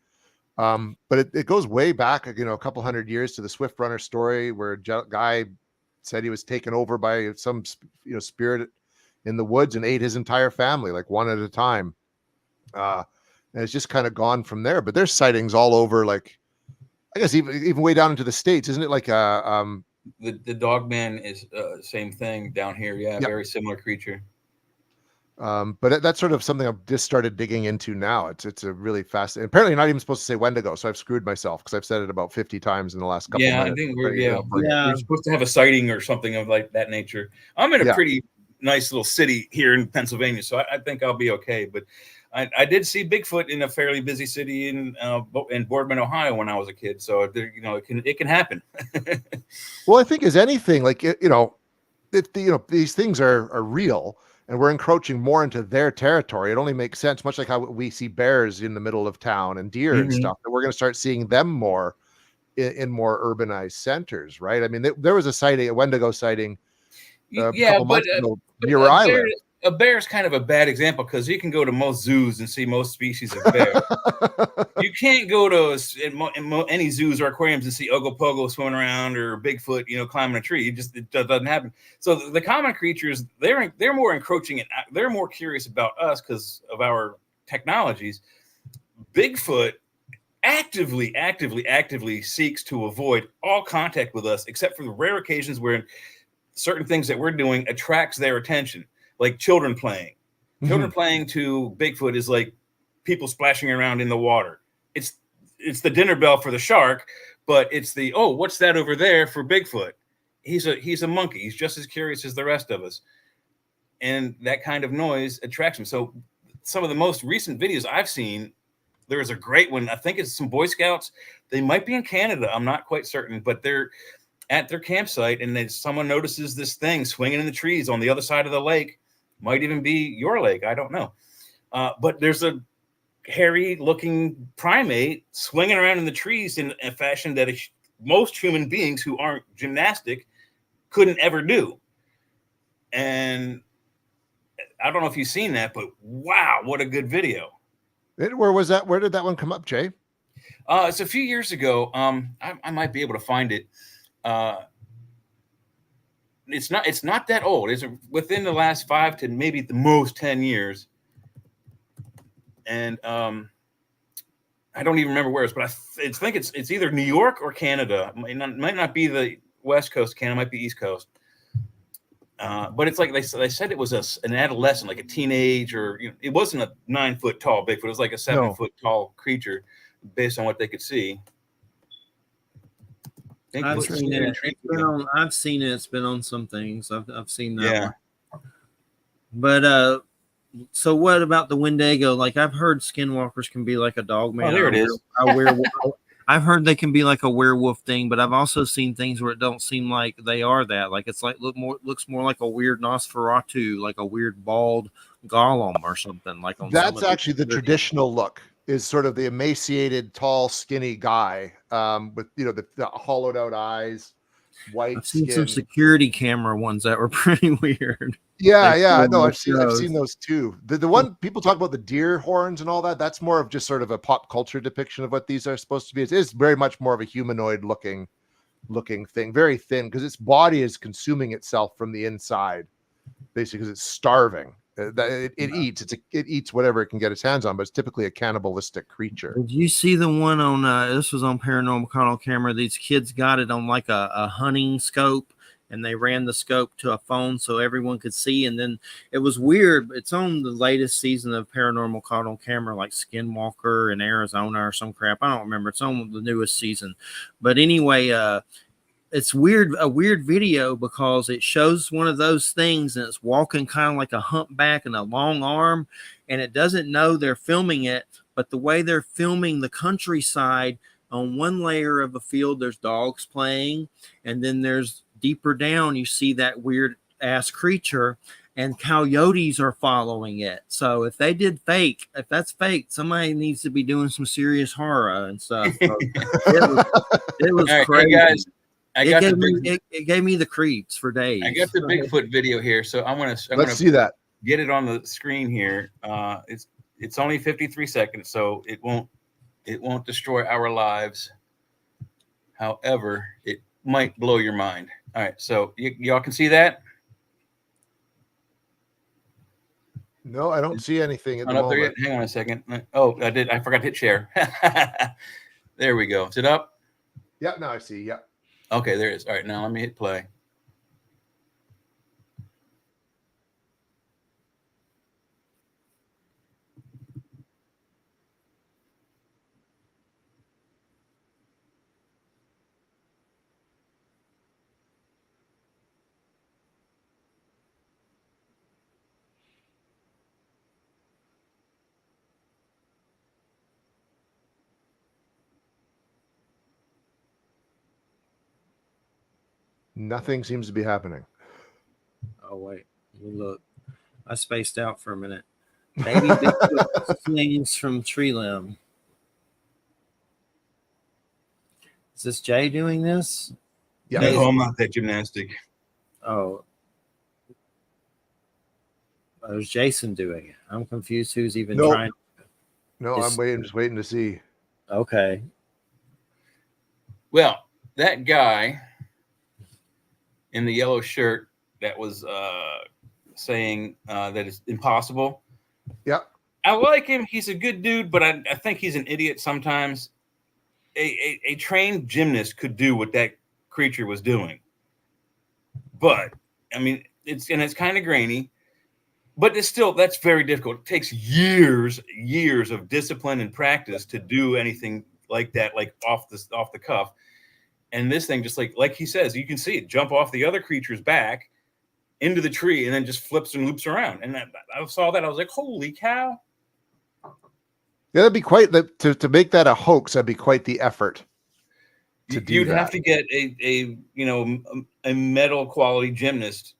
But it goes way back, a couple hundred years to the Swift Runner story, where a guy said he was taken over by some spirit in the woods and ate his entire family, like one at a time. And it's just kind of gone from there. But there's sightings all over, like I guess even way down into the States, isn't it? Like the Dogman is same thing down here. Yeah, yep. Very similar creature. But that's sort of something I've just started digging into now. It's a really fascinating. Apparently, you're not even supposed to say Wendigo, so I've screwed myself because I've said it about 50 times in the last couple. I think we're supposed to have a sighting or something of like that nature. I'm in a pretty nice little city here in Pennsylvania, so I think I'll be okay. But I did see Bigfoot in a fairly busy city in Boardman, Ohio, when I was a kid. So it can happen. Well, I think as anything, like if these things are real and we're encroaching more into their territory, it only makes sense. Much like how we see bears in the middle of town and deer and stuff, that we're going to start seeing them more in more urbanized centers, right? I mean, there was a Wendigo sighting. Couple months ago near where I live. A bear is kind of a bad example because you can go to most zoos and see most species of bear. You can't go to any zoos or aquariums and see Ogopogo swimming around or Bigfoot, climbing a tree. It doesn't happen. So the common creatures, they're more encroaching and they're more curious about us because of our technologies. Bigfoot actively seeks to avoid all contact with us, except for the rare occasions where certain things that we're doing attracts their attention. Like children playing. Children playing to Bigfoot is like people splashing around in the water. It's the dinner bell for the shark, but it's the what's that over there for Bigfoot? He's a monkey. He's just as curious as the rest of us, and that kind of noise attracts him. So some of the most recent videos I've seen, there is a great one. I think it's some Boy Scouts. They might be in Canada. I'm not quite certain, but they're at their campsite, and then someone notices this thing swinging in the trees on the other side of the lake. Might even be your lake. I don't know. But there's a hairy-looking primate swinging around in the trees in a fashion that most human beings who aren't gymnastic couldn't ever do. And I don't know if you've seen that, but wow, what a good video. Where was that? Where did that one come up, Jay? It's a few years ago. I might be able to find it. It's not that old. It's within the last 5 to maybe the most 10 years. And I don't even remember where it's, but I think it's either New York or Canada. It might not be the West Coast Canada, might be East Coast. But it's like they said it was an adolescent, like a teenage, or it wasn't a 9 foot tall Bigfoot. It was like a 7 foot tall creature, based on what they could see. I've seen it. I've seen it. It's been on some things. I've seen that. Yeah. One. But so what about the Wendigo? Like I've heard skinwalkers can be like a dog man. Oh, there it is. A werewolf. I've heard they can be like a werewolf thing, but I've also seen things where it don't seem like they are that. Like it's like looks more like a weird Nosferatu, like a weird bald Gollum or something. Like on that's actually the traditional look. Is sort of the emaciated, tall, skinny guy with the hollowed out eyes, white I've seen skin. some security camera ones that were pretty weird. Yeah, no, I've seen those too. The one people talk about the deer horns and all that. That's more of just sort of a pop culture depiction of what these are supposed to be. It is very much more of a humanoid looking thing, very thin because its body is consuming itself from the inside, basically because it's starving. It eats whatever it can get its hands on, but it's typically a cannibalistic creature. Did you see the one on this was on Paranormal Con camera? These kids got it on like a hunting scope, and they ran the scope to a phone so everyone could see. And then it was weird. It's on the latest season of Paranormal Con camera, like Skinwalker in Arizona or some crap. I don't remember. It's on the newest season, but anyway, it's a weird video because it shows one of those things and it's walking kind of like a humpback and a long arm, and it doesn't know they're filming it, but the way they're filming the countryside, on one layer of a field there's dogs playing, and then there's deeper down you see that weird ass creature, and coyotes are following it. So if that's fake, somebody needs to be doing some serious horror and stuff. So it was right, crazy. hey guys, it gave me the creeps for days. I got the Bigfoot video here, so I'm gonna see that. Get it on the screen here. It's only 53 seconds, so it won't destroy our lives. However, it might blow your mind. All right, so y'all can see that. No, I don't see anything at the moment. There yet? Hang on a second. Oh, I did. I forgot to hit share. There we go. Is it up? Yeah, now I see. Yeah. Okay, there it is. All right, now let me hit play. Nothing seems to be happening. Oh wait, look, I spaced out for a minute. Baby Bigfoot slings from tree limb. Is this Jay doing this? Yeah, no, I'm not that gymnastic. Oh, it was Jason doing it. I'm confused. Who's even trying? No, I'm just waiting to see. Okay. Well, that guy in the yellow shirt that was saying that it's impossible. Yeah. I like him. He's a good dude, but I think he's an idiot sometimes. A trained gymnast could do what that creature was doing. But, I mean, it's kind of grainy. But that's very difficult. It takes years of discipline and practice to do anything like that, like off the cuff. And this thing, just like he says, you can see it jump off the other creature's back into the tree and then just flips and loops around. And I saw that. I was like, holy cow. Yeah, that'd be quite to make that a hoax. That'd be quite the effort. You'd have to get a medal quality gymnast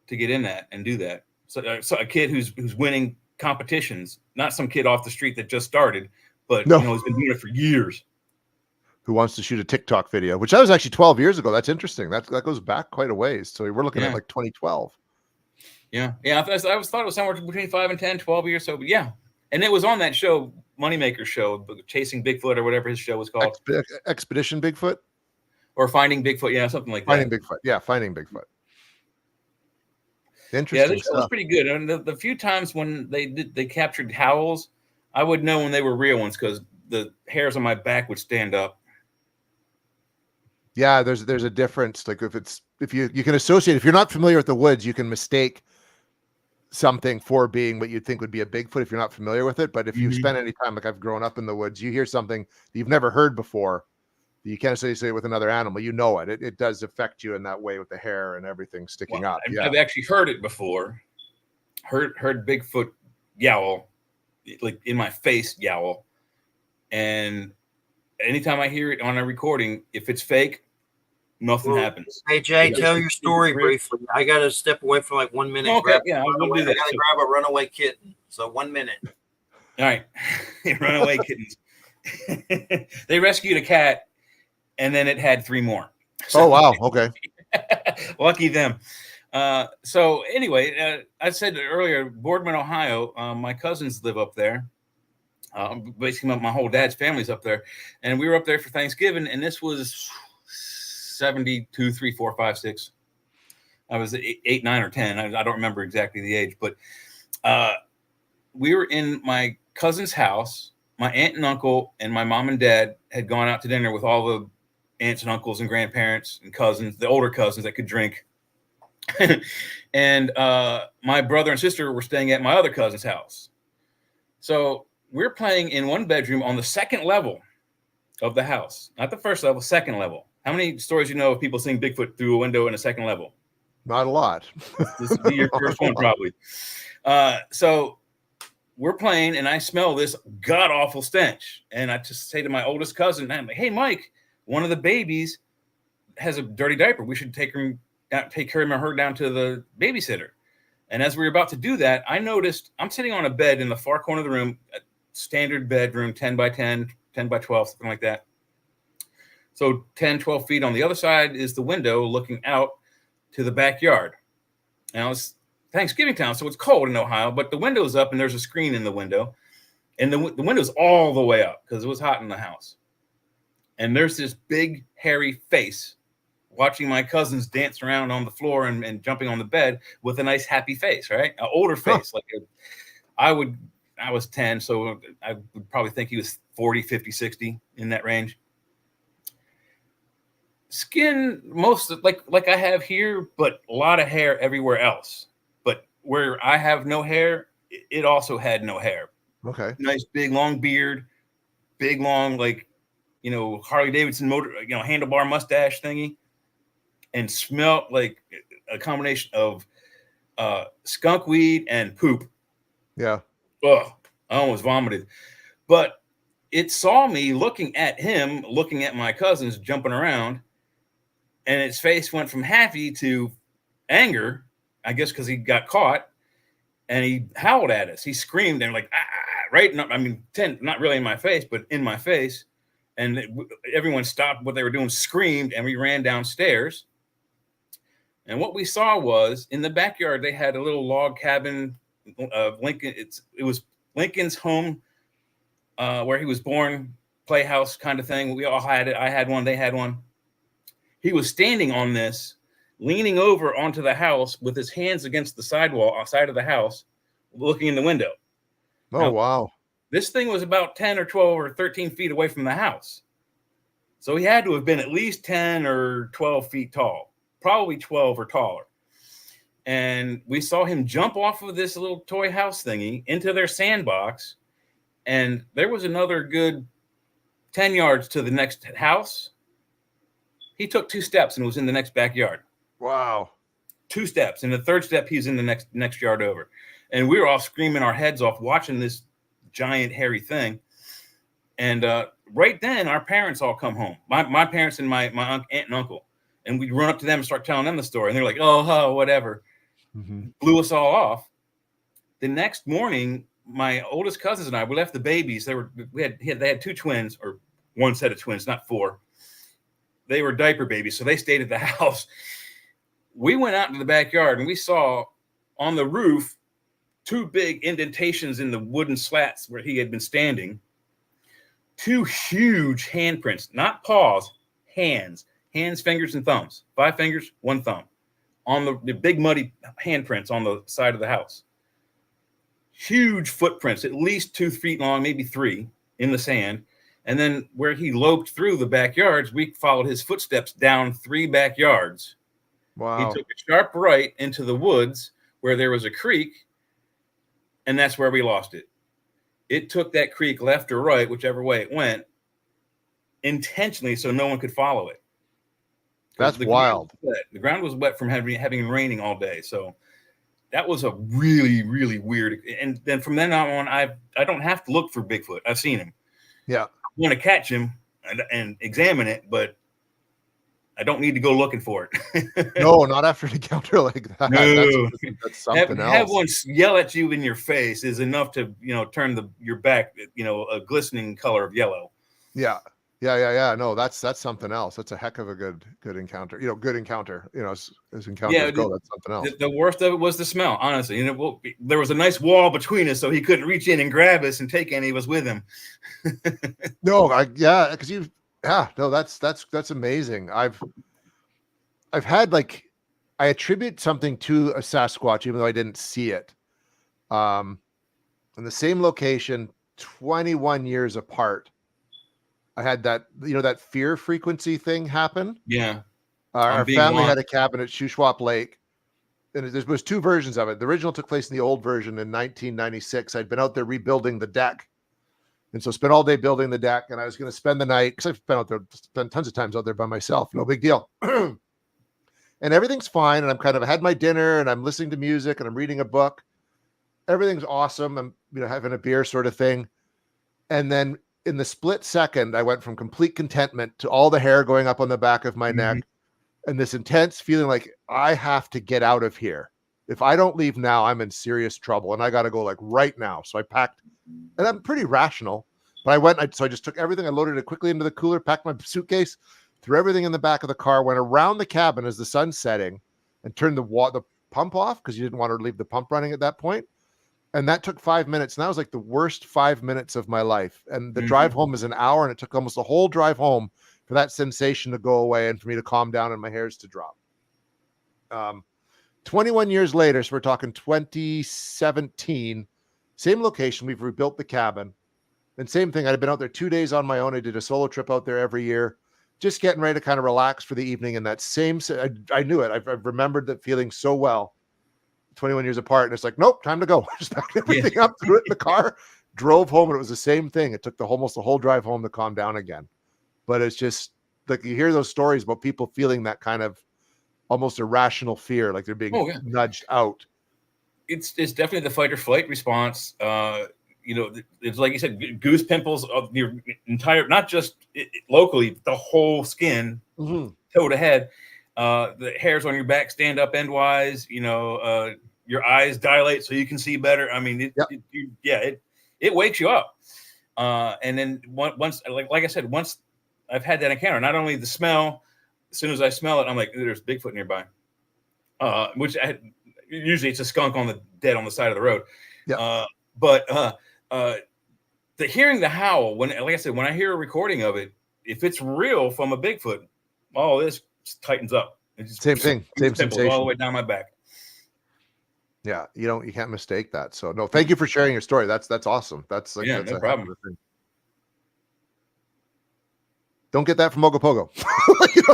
to get in that and do that. So a kid who's winning competitions, not some kid off the street that just started, but has been doing it for years. Who wants to shoot a TikTok video, which that was actually 12 years ago. That's interesting. That goes back quite a ways. So we're looking at like 2012. Yeah. I was thought it was somewhere between 5 and 10, 12 years. So, but yeah. And it was on that show, Moneymaker show, Chasing Bigfoot or whatever his show was called. Expedition Bigfoot? Or Finding Bigfoot. Yeah, something like that. Finding Bigfoot. Yeah, Finding Bigfoot. Interesting Yeah, this show was pretty good. And the few times when they captured howls, I would know when they were real ones because the hairs on my back would stand up. Yeah, there's a difference. Like if you can associate, if you're not familiar with the woods, you can mistake something for being what you'd think would be a Bigfoot if you're not familiar with it. But if you've spent any time, like I've grown up in the woods, you hear something that you've never heard before, you can't associate it with another animal. You know it. It does affect you in that way with the hair and everything sticking up. Yeah. I've actually heard it before. Heard Bigfoot yowl, like in my face yowl. And anytime I hear it on a recording, if it's fake, nothing happens. Hey Jay, tell your story briefly. I gotta step away for like 1 minute. Okay, yeah, we'll do that. I gotta grab a runaway kitten. So 1 minute. All right. Runaway kittens. They rescued a cat and then it had 3 more. So, oh wow, okay. Lucky them. So anyway, I said earlier, Boardman, Ohio, my cousins live up there. Basically my whole dad's family's up there, and we were up there for Thanksgiving, and this was 72, 3, 4, 5, 6. I was 8, 9, or 10. I don't remember exactly the age, but we were in my cousin's house. My aunt and uncle and my mom and dad had gone out to dinner with all the aunts and uncles and grandparents and cousins, the older cousins that could drink. And my brother and sister were staying at my other cousin's house. So we're playing in one bedroom on the second level of the house, not the first level, second level. How many stories you know of people seeing Bigfoot through a window in a second level? Not a lot. This will be your first one, probably. So we're playing, and I smell this god awful stench. And I just say to my oldest cousin, I'm like, "Hey, Mike, one of the babies has a dirty diaper. We should take care of her down to the babysitter." And as we were about to do that, I noticed I'm sitting on a bed in the far corner of the room, a standard bedroom, 10 by 10, 10 by 12, something like that. So 10, 12 feet on the other side is the window looking out to the backyard. Now it's Thanksgiving time, so it's cold in Ohio, but the window's up and there's a screen in the window. And the window's all the way up because it was hot in the house. And there's this big, hairy face watching my cousins dance around on the floor and jumping on the bed with a nice, happy face, right? An older face. I was 10, so I would probably think he was 40, 50, 60 in that range. Skin, most like I have here, but a lot of hair everywhere else. But where I have no hair, it also had no hair. Okay. Nice, big, long beard, big, long, Harley Davidson motor, handlebar mustache thingy, and smelled like a combination of skunk weed and poop. Yeah. Ugh, I almost vomited. But it saw me looking at him, looking at my cousins jumping around, and its face went from happy to anger, I guess because he got caught, and he howled at us. He screamed and right? No, I mean, not really in my face, but in my face. And everyone stopped what they were doing, screamed, and we ran downstairs. And what we saw was in the backyard, they had a little log cabin of Lincoln. It was Lincoln's home where he was born, playhouse kind of thing. We all had it. I had one. They had one. He was standing on this, leaning over onto the house with his hands against the sidewall outside of the house, looking in the window. Oh, now, wow. This thing was about 10 or 12 or 13 feet away from the house. So he had to have been at least 10 or 12 feet tall, probably 12 or taller. And we saw him jump off of this little toy house thingy into their sandbox. And there was another good 10 yards to the next house. He took 2 steps and was in the next backyard. Wow. 2 steps. And the third step, he's in the next yard over. And we were all screaming our heads off watching this giant hairy thing. And right then, our parents all come home. My parents and my aunt and uncle. And we run up to them and start telling them the story. And they're like, oh, whatever. Mm-hmm. Blew us all off. The next morning, my oldest cousins and I, we left the babies. They had 2 twins, or one set of twins, not 4. They were diaper babies, so they stayed at the house. We went out into the backyard and we saw on the roof, 2 big indentations in the wooden slats where he had been standing, 2 huge handprints, not paws, hands, fingers, and thumbs, 5 fingers, 1 thumb, on the big muddy handprints on the side of the house. Huge footprints, at least 2 feet long, maybe 3, in the sand. And then where he loped through the backyards, we followed his footsteps down 3 backyards. Wow. He took a sharp right into the woods where there was a creek, and that's where we lost it. It took that creek left or right, whichever way it went, intentionally so no one could follow it. That's wild. The ground was wet from having raining all day. So that was a really, really weird. And then from then on, I don't have to look for Bigfoot. I've seen him. Yeah. I want to catch him and examine it, but I don't need to go looking for it. No, not after an encounter like that. No. That's something else. Have one yell at you in your face is enough to, turn your back, a glistening color of yellow. Yeah. No, that's something else. That's a heck of a good encounter. Good encounter. As encounters go, that's something else. The worst of it was the smell. Honestly, there was a nice wall between us, so he couldn't reach in and grab us and take any of us with him. No, because that's amazing. I've had I attribute something to a Sasquatch, even though I didn't see it. In the same location, 21 years apart. I had that, that fear frequency thing happen. Yeah. Our family had a cabin at Shuswap Lake, and there was 2 versions of it. The original took place in the old version in 1996. I'd been out there rebuilding the deck. And so spent all day building the deck, and I was going to spend the night, because I've spent tons of times out there by myself. No big deal. And everything's fine. And I had my dinner, and I'm listening to music, and I'm reading a book. Everything's awesome. I'm, having a beer sort of thing. And then in the split second, I went from complete contentment to all the hair going up on the back of my neck, and this intense feeling like I have to get out of here. If I don't leave now, I'm in serious trouble, and I got to go right now. So I packed, and I'm pretty rational, but I just took everything. I loaded it quickly into the cooler, packed my suitcase, threw everything in the back of the car, went around the cabin as the sun's setting, and turned the pump off because you didn't want to leave the pump running at that point. And that took 5 minutes. And that was the worst 5 minutes of my life. And the drive home is an hour, and it took almost the whole drive home for that sensation to go away and for me to calm down and my hairs to drop. 21 years later, so we're talking 2017, same location. We've rebuilt the cabin. And same thing. I'd been out there 2 days on my own. I did a solo trip out there every year, just getting ready to kind of relax for the evening. And that I knew it. I've remembered that feeling so well. 21 years apart, and it's nope, time to go. Just packed everything up, threw it in the car, drove home, and it was the same thing. It took almost the whole drive home to calm down again. But it's just you hear those stories about people feeling that kind of almost irrational fear, like they're being nudged out. It's definitely the fight or flight response. It's like you said, goose pimples of your entire, not just locally, the whole skin, toe to head. The hairs on your back stand up endwise. Your eyes dilate so you can see better. I mean, it wakes you up. And then once, like I said, once I've had that encounter, not only the smell, as soon as I smell it, I'm like, there's Bigfoot nearby. Usually it's a skunk dead on the side of the road. Yeah. But the hearing the howl, like I said, when I hear a recording of it, if it's real from a Bigfoot, all this tightens up. It's just same thing, same sensation all the way down my back. Yeah, you can't mistake that. So no, thank you for sharing your story. That's awesome. That's no problem. Don't get that from Ogopogo.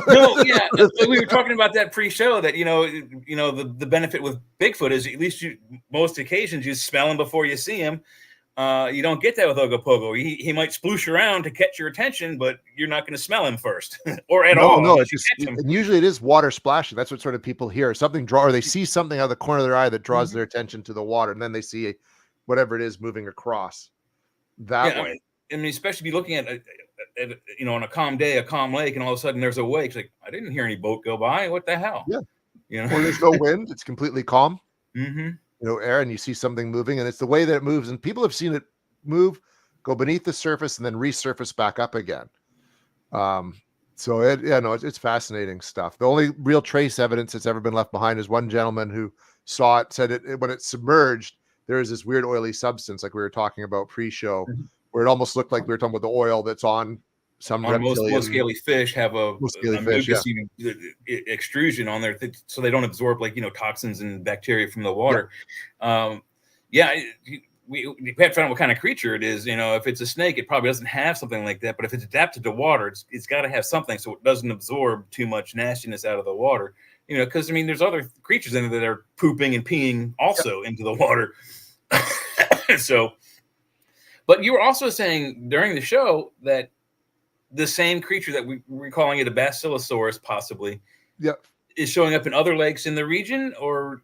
No, yeah, we were talking about that pre-show. That the benefit with Bigfoot is at least most occasions you smell him before you see him. You don't get that with Ogopogo. He might sploosh around to catch your attention, but you're not going to smell him first or at all. No, and usually it is water splashing. That's what sort of people hear. Or they see something out of the corner of their eye that draws their attention to the water, and then they see whatever it is moving across that way. I mean, especially if you're looking at on a calm day, a calm lake, and all of a sudden there's a wake. It's like, I didn't hear any boat go by. What the hell? Yeah. Or there's no wind. It's completely calm. Mm-hmm. Air, and you see something moving, and it's the way that it moves. And people have seen it move, go beneath the surface, and then resurface back up again. So it's fascinating stuff. The only real trace evidence that's ever been left behind is one gentleman who saw it, said when it submerged, there is this weird oily substance, like we were talking about pre-show, where it almost looked like we were talking about the oil that's on some reptilian. Most scaly fish have a fish, extrusion on there, so they don't absorb toxins and bacteria from the water. Yeah. We have to find out what kind of creature it is. If it's a snake, it probably doesn't have something like that. But if it's adapted to water, it's got to have something so it doesn't absorb too much nastiness out of the water. Because there's other creatures in there that are pooping and peeing also into the water. So, but you were also saying during the show that the same creature that we're calling it a Basilosaurus possibly, is showing up in other lakes in the region, or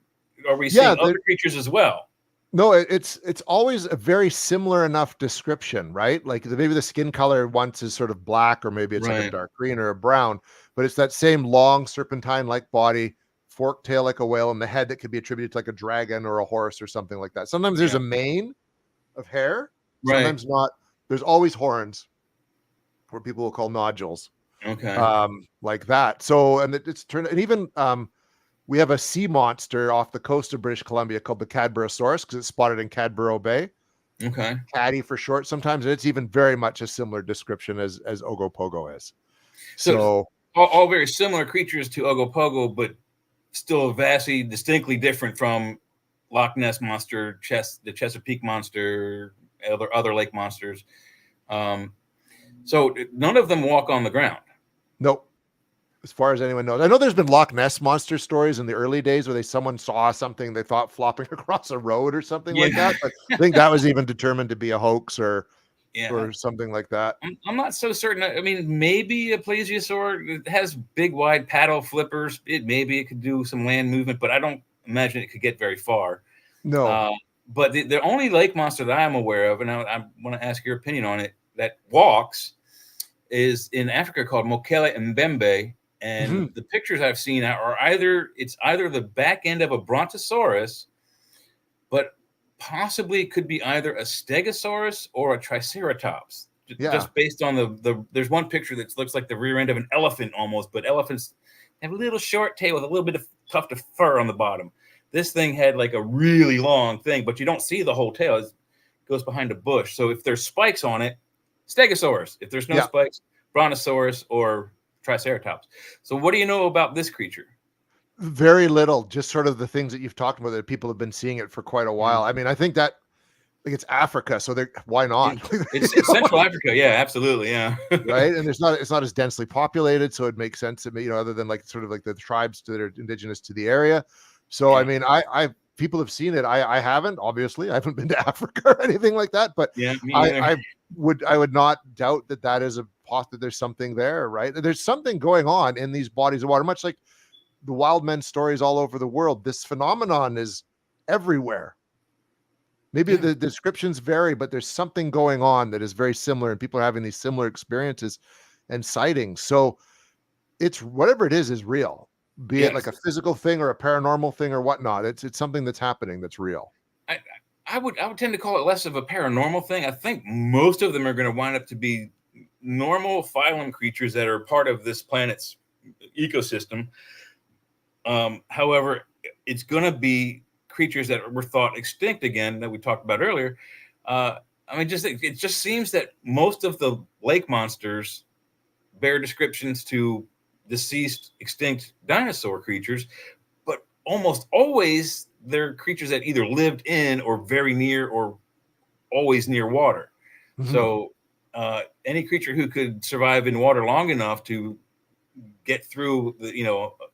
are we seeing other creatures as well? No, it's always a very similar enough description, right? Like maybe the skin color once is sort of black, or maybe it's like a dark green or a brown, but it's that same long serpentine-like body, forked tail like a whale, and the head that could be attributed to like a dragon or a horse or something like that. Sometimes there's a mane of hair, sometimes not. There's always horns, what people will call nodules. Okay. Like that. So, and it's turned, and even we have a sea monster off the coast of British Columbia called the Cadborosaurus, because it's spotted in Cadboro Bay. Okay. Caddy for short sometimes. And it's even very much a similar description as Ogopogo is. So all very similar creatures to Ogopogo, but still vastly distinctly different from Loch Ness monster, the Chesapeake monster, other lake monsters. So none of them walk on the ground. Nope. As far as anyone knows. I know there's been Loch Ness monster stories in the early days where someone saw something they thought flopping across a road or something like that. But I think that was even determined to be a hoax or something like that. I'm not so certain. I mean, maybe a plesiosaur, it has big, wide paddle flippers. Maybe it could do some land movement, but I don't imagine it could get very far. No. But the only lake monster that I'm aware of, and I want to ask your opinion on it, that walks is in Africa called Mokele Mbembe. And the pictures I've seen are either the back end of a brontosaurus, but possibly it could be either a stegosaurus or a triceratops. Just based on there's one picture that looks like the rear end of an elephant almost, but elephants have a little short tail with a little bit of tuft of fur on the bottom. This thing had like a really long thing, but you don't see the whole tail. It goes behind a bush. So if there's spikes on it, stegosaurus. If there's no spikes, brontosaurus or triceratops. So what do you know about this creature? Very little, just sort of the things that you've talked about, that people have been seeing it for quite a while. I mean, I think that it's Africa, so why not? It's Central Africa, absolutely, right. And it's not as densely populated, so it makes sense to me, other than like sort of like the tribes that are indigenous to the area. So I mean, I people have seen it. I haven't, obviously. I haven't been to Africa or anything like that, but I would not doubt that is a that there's something there, right? There's something going on in these bodies of water, much like the wild men stories all over the world. This phenomenon is everywhere. Maybe the descriptions vary, but there's something going on that is very similar, and people are having these similar experiences and sightings. So it's whatever it is real, be it like a physical thing or a paranormal thing or whatnot. It's something that's happening that's real. I would tend to call it less of a paranormal thing. I think most of them are going to wind up to be normal phylum creatures that are part of this planet's ecosystem. However, it's going to be creatures that were thought extinct again, that we talked about earlier. I mean, it just seems that most of the lake monsters bear descriptions to deceased, extinct dinosaur creatures, but almost always they're creatures that either lived in or very near or always near water. So any creature who could survive in water long enough to get through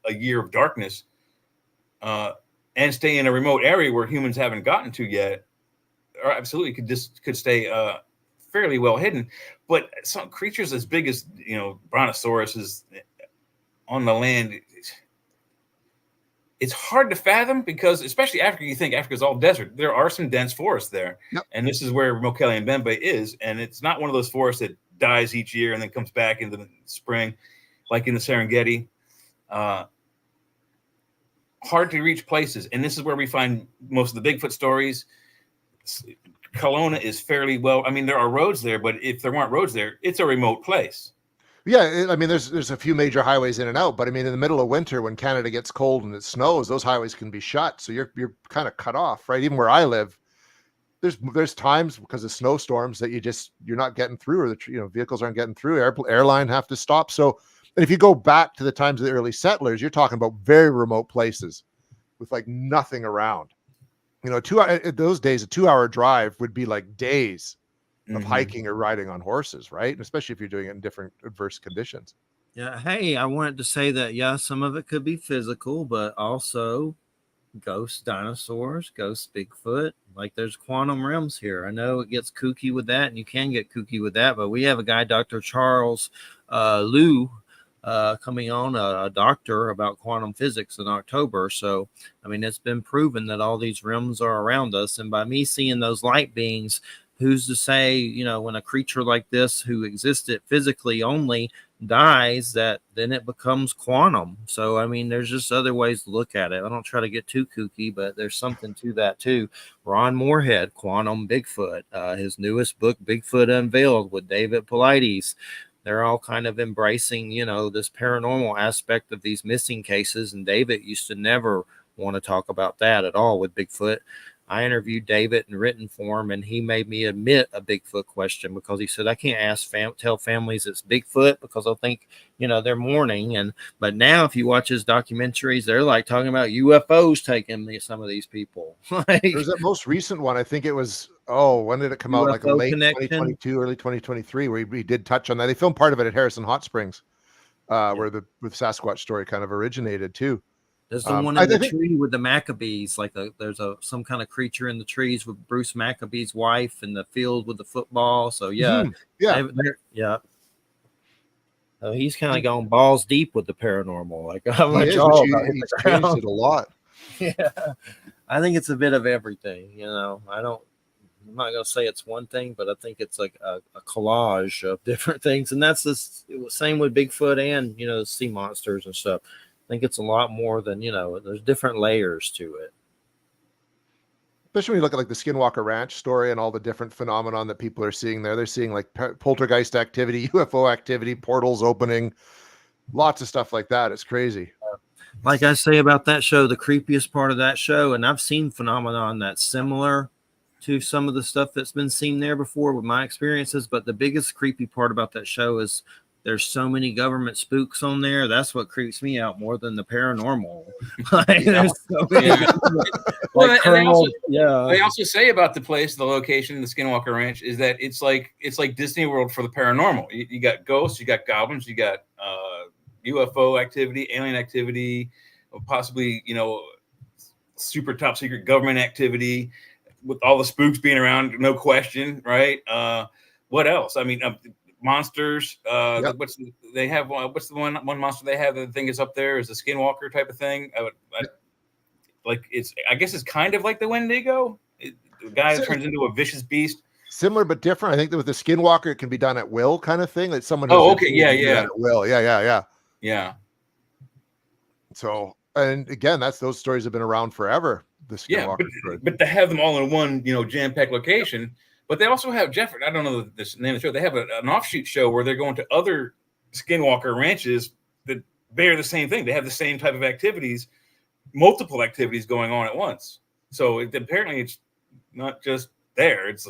a year of darkness and stay in a remote area where humans haven't gotten to yet, or absolutely could stay fairly well hidden. But some creatures as big as brontosauruses on the land, it's hard to fathom, because especially Africa, you think Africa's all desert. There are some dense forests there. And this is where Mokele Mbembe is. And it's not one of those forests that dies each year and then comes back in the spring, like in the Serengeti. Hard to reach places. And this is where we find most of the Bigfoot stories. Kelowna is fairly well, I mean, there are roads there, but if there weren't roads there, it's a remote place. Yeah, I mean, there's a few major highways in and out, but I mean, in the middle of winter when Canada gets cold and it snows, those highways can be shut, so you're kind of cut off, right? Even where I live, there's times because of snowstorms that you're not getting through, or vehicles aren't getting through. Airline have to stop. So, and if you go back to the times of the early settlers, you're talking about very remote places with like nothing around. Those days, a 2-hour drive would be like days of hiking or riding on horses, right? And especially if you're doing it in different adverse conditions. Yeah. Hey, I wanted to say that, yeah, some of it could be physical, but also ghost dinosaurs, ghost Bigfoot. Like there's quantum realms here. I know it gets kooky with that, and you can get kooky with that, but we have a guy, Dr. Charles Liu, coming on, a doctor about quantum physics in October. So, I mean, it's been proven that all these realms are around us. And by me seeing those light beings, who's to say, when a creature like this who existed physically only dies, that then it becomes quantum. So I mean, there's just other ways to look at it. I don't try to get too kooky, but there's something to that too. Ron Moorhead, Quantum Bigfoot, his newest book, Bigfoot Unveiled, with David Paulides, they're all kind of embracing this paranormal aspect of these missing cases. And David used to never want to talk about that at all with Bigfoot. I interviewed David in written form, and he made me admit a Bigfoot question because he said, I can't tell families it's Bigfoot because they'll think, they're mourning. But now if you watch his documentaries, they're like talking about UFOs taking some of these people. There's that most recent one. I think it was, when did it come out? Like a late Connection? 2022, early 2023, where he did touch on that. They filmed part of it at Harrison Hot Springs, where the Sasquatch story kind of originated too. There's the one in the tree with the Maccabees, like there's some kind of creature in the trees with Bruce Maccabee's wife in the field with the football. So yeah. So he's kind of gone balls deep with the paranormal. Like he's changed it a lot. Yeah, I think it's a bit of everything. I'm not gonna say it's one thing, but I think it's like a collage of different things, and that's the same with Bigfoot and sea monsters and stuff. I think it's a lot more than, there's different layers to it. Especially when you look at like the Skinwalker Ranch story and all the different phenomenon that people are seeing there. They're seeing like poltergeist activity, UFO activity, portals opening, lots of stuff like that. It's crazy. Like I say about that show, the creepiest part of that show, and I've seen phenomenon that's similar to some of the stuff that's been seen there before with my experiences, but the biggest creepy part about that show is there's so many government spooks on there. That's what creeps me out more than the paranormal. They also say about the place, the location, the Skinwalker Ranch, is that it's like Disney World for the paranormal. You got ghosts, you got goblins, you got UFO activity, alien activity, possibly super top secret government activity, with all the spooks being around, no question, right? What else? I mean, monsters. What's the one monster they have? The thing is up there is a Skinwalker type of thing. I guess it's kind of like the Wendigo. The guy that turns into a vicious beast. Similar but different. I think that with the Skinwalker, it can be done at will, kind of thing. Like someone. At will. Yeah. So, and again, those stories have been around forever. The Skinwalker story. But to have them all in one, jam-packed location. But they also have Jeffrey. I don't know the name of the show. They have an offshoot show where they're going to other Skinwalker ranches that bear the same thing. They have the same type of activities, multiple activities going on at once. So apparently it's not just there. It's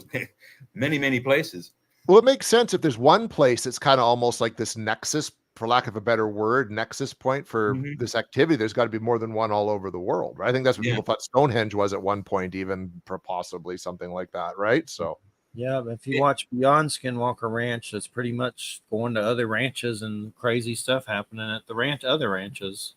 many, many places. Well, it makes sense if there's one place that's kind of almost like this nexus, for lack of a better word, nexus point for this activity. There's got to be more than one all over the world, right? I think that's what people thought Stonehenge was at one point, even possibly something like that, right? So. Yeah, but if you watch Beyond Skinwalker Ranch, it's pretty much going to other ranches and crazy stuff happening at the other ranches.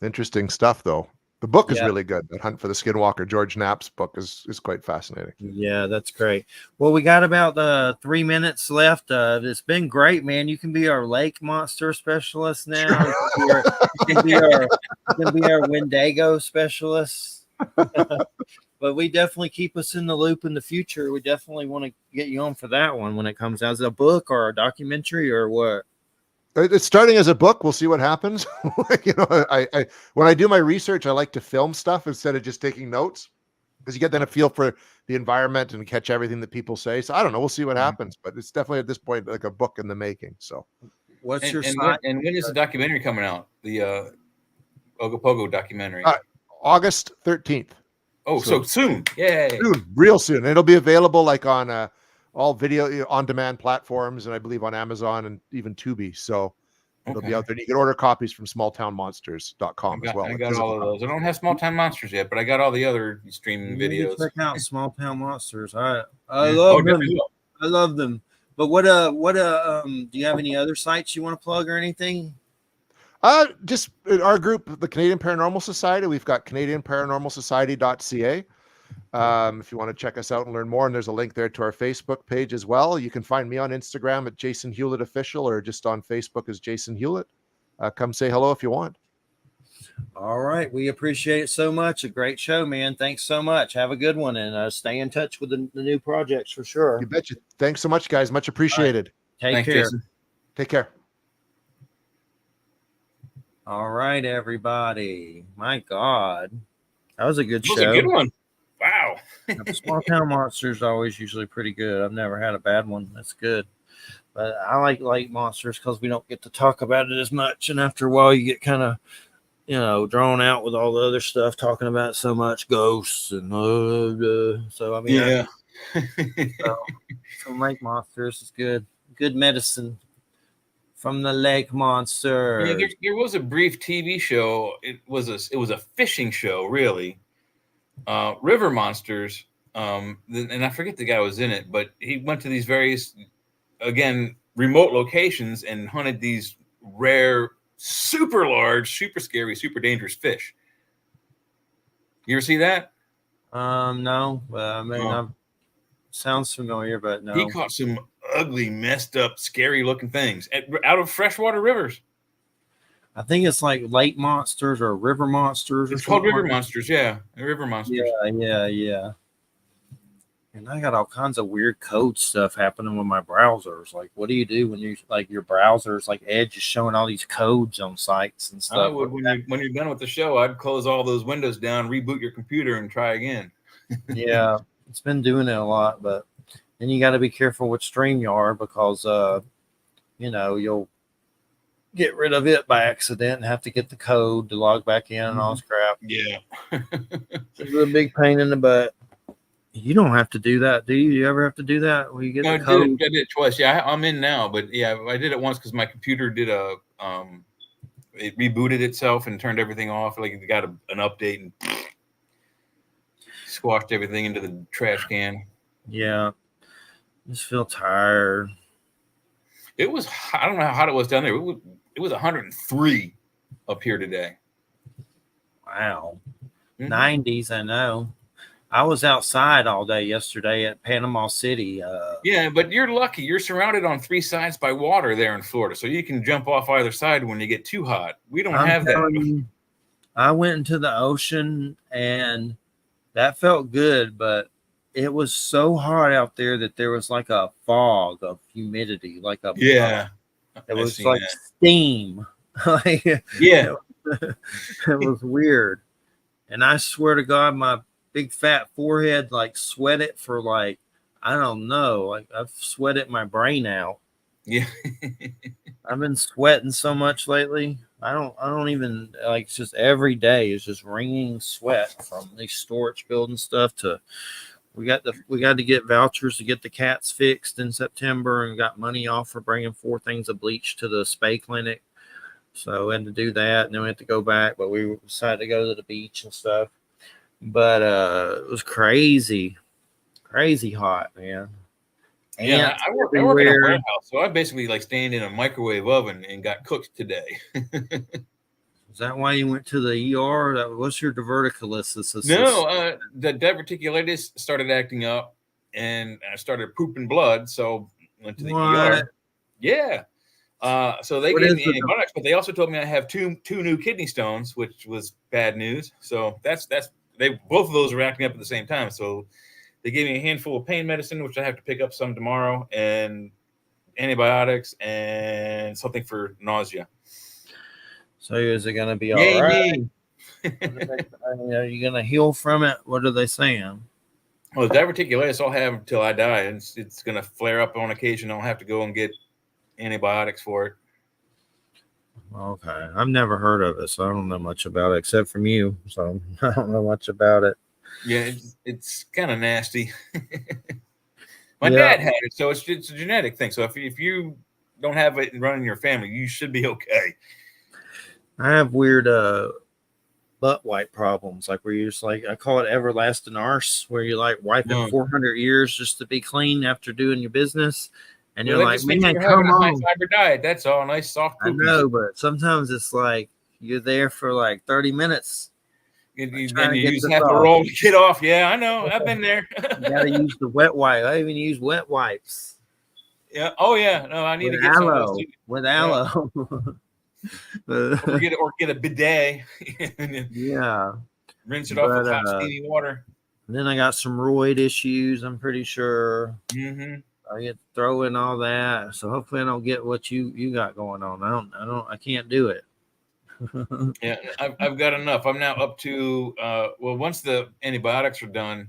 Interesting stuff, though. The book is really good. That Hunt for the Skinwalker, George Knapp's book is quite fascinating. Yeah, that's great. Well, we got about 3 minutes left. It's been great, man. You can be our lake monster specialist now. You can be our Wendigo specialist. But we definitely keep us in the loop in the future. We definitely want to get you on for that one when it comes out as a book or a documentary or what. It's starting as a book. We'll see what happens. I when I do my research, I like to film stuff instead of just taking notes. because you get then a feel for the environment and catch everything that people say. So I don't know. We'll see what happens, but it's definitely at this point like a book in the making. So What's your and site? when is the documentary coming out? The Ogopogo documentary. August 13th. Oh, so soon. Yay. Soon, real soon. It'll be available like on all video on demand platforms, and I believe on Amazon and even Tubi. So it'll be out there. You can order copies from smalltownmonsters.com as well. I got all of those. I don't have Small Town Monsters yet, but I got all the other streaming videos. Check out Small Town Monsters. I love them. I love them. But what do you have any other sites you want to plug or anything? Just our group, the Canadian Paranormal Society. We've got CanadianParanormalSociety.ca. If you want to check us out and learn more, and there's a link there to our Facebook page as well. You can find me on Instagram at Jason Hewlett Official, or just on Facebook as Jason Hewlett. Come say hello if you want. All right, we appreciate it so much. A great show, man. Thanks so much. Have a good one, and stay in touch with the new projects for sure. You betcha. Thanks so much, guys. Much appreciated. Right. Take care. Jason. Take care. All right, everybody. My God, that was a good show. That was a good one. Wow. Small Town Monsters are always usually pretty good. I've never had a bad one. That's good. But I like light monsters because we don't get to talk about it as much. And after a while, you get kind of, drawn out with all the other stuff, talking about so much ghosts and so I mean, yeah. So lake monsters is good. Good medicine from the lake monster. Yeah, there was a brief TV show. It was a fishing show, really. River Monsters. And I forget the guy who was in it, but he went to these various, again, remote locations and hunted these rare, super large, super scary, super dangerous fish. You ever see that? No. I mean, sounds familiar, but no. He caught some ugly, messed up, scary looking things out of freshwater rivers. I think it's like lake monsters or river monsters. It's called river monsters, yeah. River monsters. Yeah. And I got all kinds of weird code stuff happening with my browsers. Like, what do you do when you like your browsers, like Edge is showing all these codes on sites and stuff? When you're done with the show, I'd close all those windows down, reboot your computer, and try again. Yeah, it's been doing it a lot, but then you got to be careful with StreamYard because you'll get rid of it by accident and have to get the code to log back in and all this crap. Yeah. It's a big pain in the butt. You don't have to do that, do you? You ever have to do that? Well, you get the code? I did it twice. Yeah, I'm in now, but yeah, I did it once because my computer did it rebooted itself and turned everything off. Like it got an update and squashed everything into the trash can. Yeah. Just feel tired. It was, I don't know how hot it was down there. It was 103 up here today. Wow. 90s, I know. I was outside all day yesterday at Panama City. Yeah, but you're lucky. You're surrounded on three sides by water there in Florida, so you can jump off either side when you get too hot. We don't have that. I went into the ocean, and that felt good, but it was so hot out there that there was like a fog of humidity, like a it was like that. Steam. Yeah, it was weird. And I swear to God, my big fat forehead like sweated for like I don't know, like I've sweated my brain out. Yeah, I've been sweating so much lately. I don't even like. It's just every day is just wringing sweat from these storage building stuff to. We got to get vouchers to get the cats fixed in September and got money off for bringing 4 things of bleach to the spay clinic. So we had to do that, and then we had to go back, but we decided to go to the beach and stuff. But it was crazy hot, man. Yeah, I work in a warehouse, so I basically like stand in a microwave oven and got cooked today. Is that why you went to the ER? What's your diverticulosis? No, the diverticulitis started acting up, and I started pooping blood, so went to the ER. Yeah. So they gave me antibiotics, but they also told me I have two new kidney stones, which was bad news. So that's both of those are acting up at the same time. So they gave me a handful of pain medicine, which I have to pick up some tomorrow, and antibiotics and something for nausea. So is it going to be all right? Are you gonna heal from it? What are they saying? Well, diverticulitis I'll have until I die, and it's gonna flare up on occasion. I'll have to go and get antibiotics for it. Okay, I've never heard of it, so I don't know much about it except from you. So I don't know much about it. Yeah, it's kind of nasty. My dad had it, so it's a genetic thing. So if you don't have it running in your family, you should be okay. I have weird butt wipe problems, like where you just like, I call it everlasting arse, where you like wipe it 400 years just to be clean after doing your business. And you're like, man, you're having a high fiber diet. That's all. Nice soft poopies. I know, but sometimes it's like you're there for like 30 minutes. You just have to roll the kid off. Yeah, I know. I've been there. You gotta use the wet wipe. I even use wet wipes. Yeah. Oh yeah. No, I need to get aloe. Some with aloe. or get a bidet. Yeah. Rinse it off with hot steamy water. Then I got some roid issues, I'm pretty sure. Mm-hmm. I get throw in all that. So hopefully I don't get what you got going on. I can't do it. Yeah, I've got enough. I'm now up to once the antibiotics are done,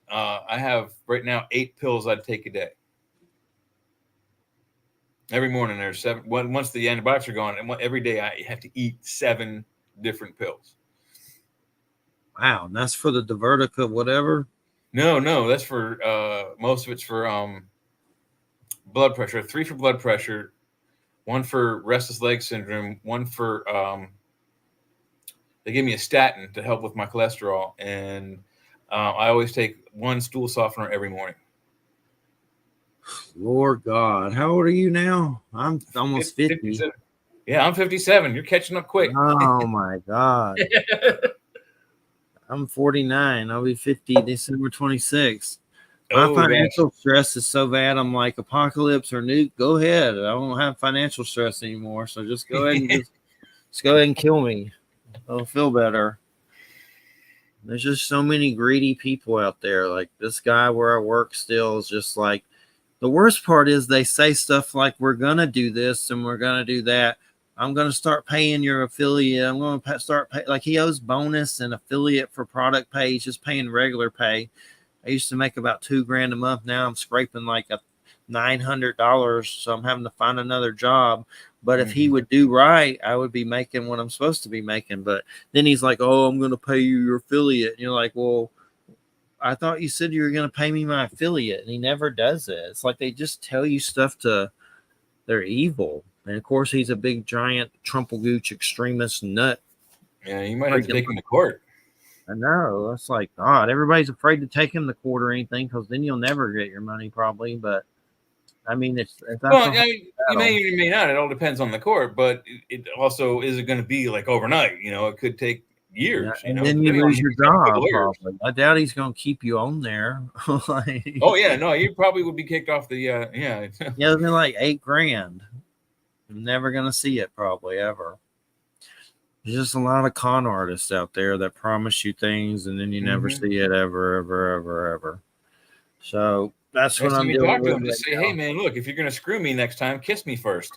I have right now 8 pills I'd take a day. Every morning there's 7. Once the antibiotics are gone, and every day I have to eat 7 different pills. Wow, and that's for the divertica, whatever. No, that's for most of it's for blood pressure. 3 for blood pressure, 1 for restless leg syndrome, 1 for they gave me a statin to help with my cholesterol, and I always take 1 stool softener every morning. Lord God, how old are you now? I'm almost 50. 57. Yeah, I'm 57. You're catching up quick. Oh my God. I'm 49. I'll be 50 December 26th. My financial stress is so bad. I'm like, apocalypse or nuke, go ahead. I don't have financial stress anymore. So just go ahead and just go ahead and kill me. I'll feel better. There's just so many greedy people out there. Like this guy where I work still is just like, the worst part is they say stuff like, we're going to do this and we're going to do that. I'm going to start paying your affiliate. I'm going to start pay. Like he owes bonus and affiliate for product pay. He's just paying regular pay. I used to make about $2,000 a month. Now I'm scraping like $900. So I'm having to find another job. But if he would do right, I would be making what I'm supposed to be making. But then he's like, oh, I'm going to pay you your affiliate. And you're like, well, I thought you said you were going to pay me my affiliate. And he never does it. It's like they just tell you stuff they're evil. And of course, he's a big, giant, Trumpelgooch extremist nut. Yeah, you might have to take him to court. I know. It's like, God, everybody's afraid to take him to court or anything because then you'll never get your money probably. But, I mean, it's well, you may or may not. It all depends on the court. But it also isn't going to be like overnight. You know, it could take years. Yeah, and then you lose your job probably. I doubt he's going to keep you on there. Like, oh, yeah. No, you probably would be kicked off the, yeah. Yeah, it'd be like $8,000. I'm never going to see it probably ever. There's just a lot of con artists out there that promise you things and then you never see it ever. So that's what I'm doing. Talk to him, just say, hey, man, look, if you're going to screw me next time, kiss me first.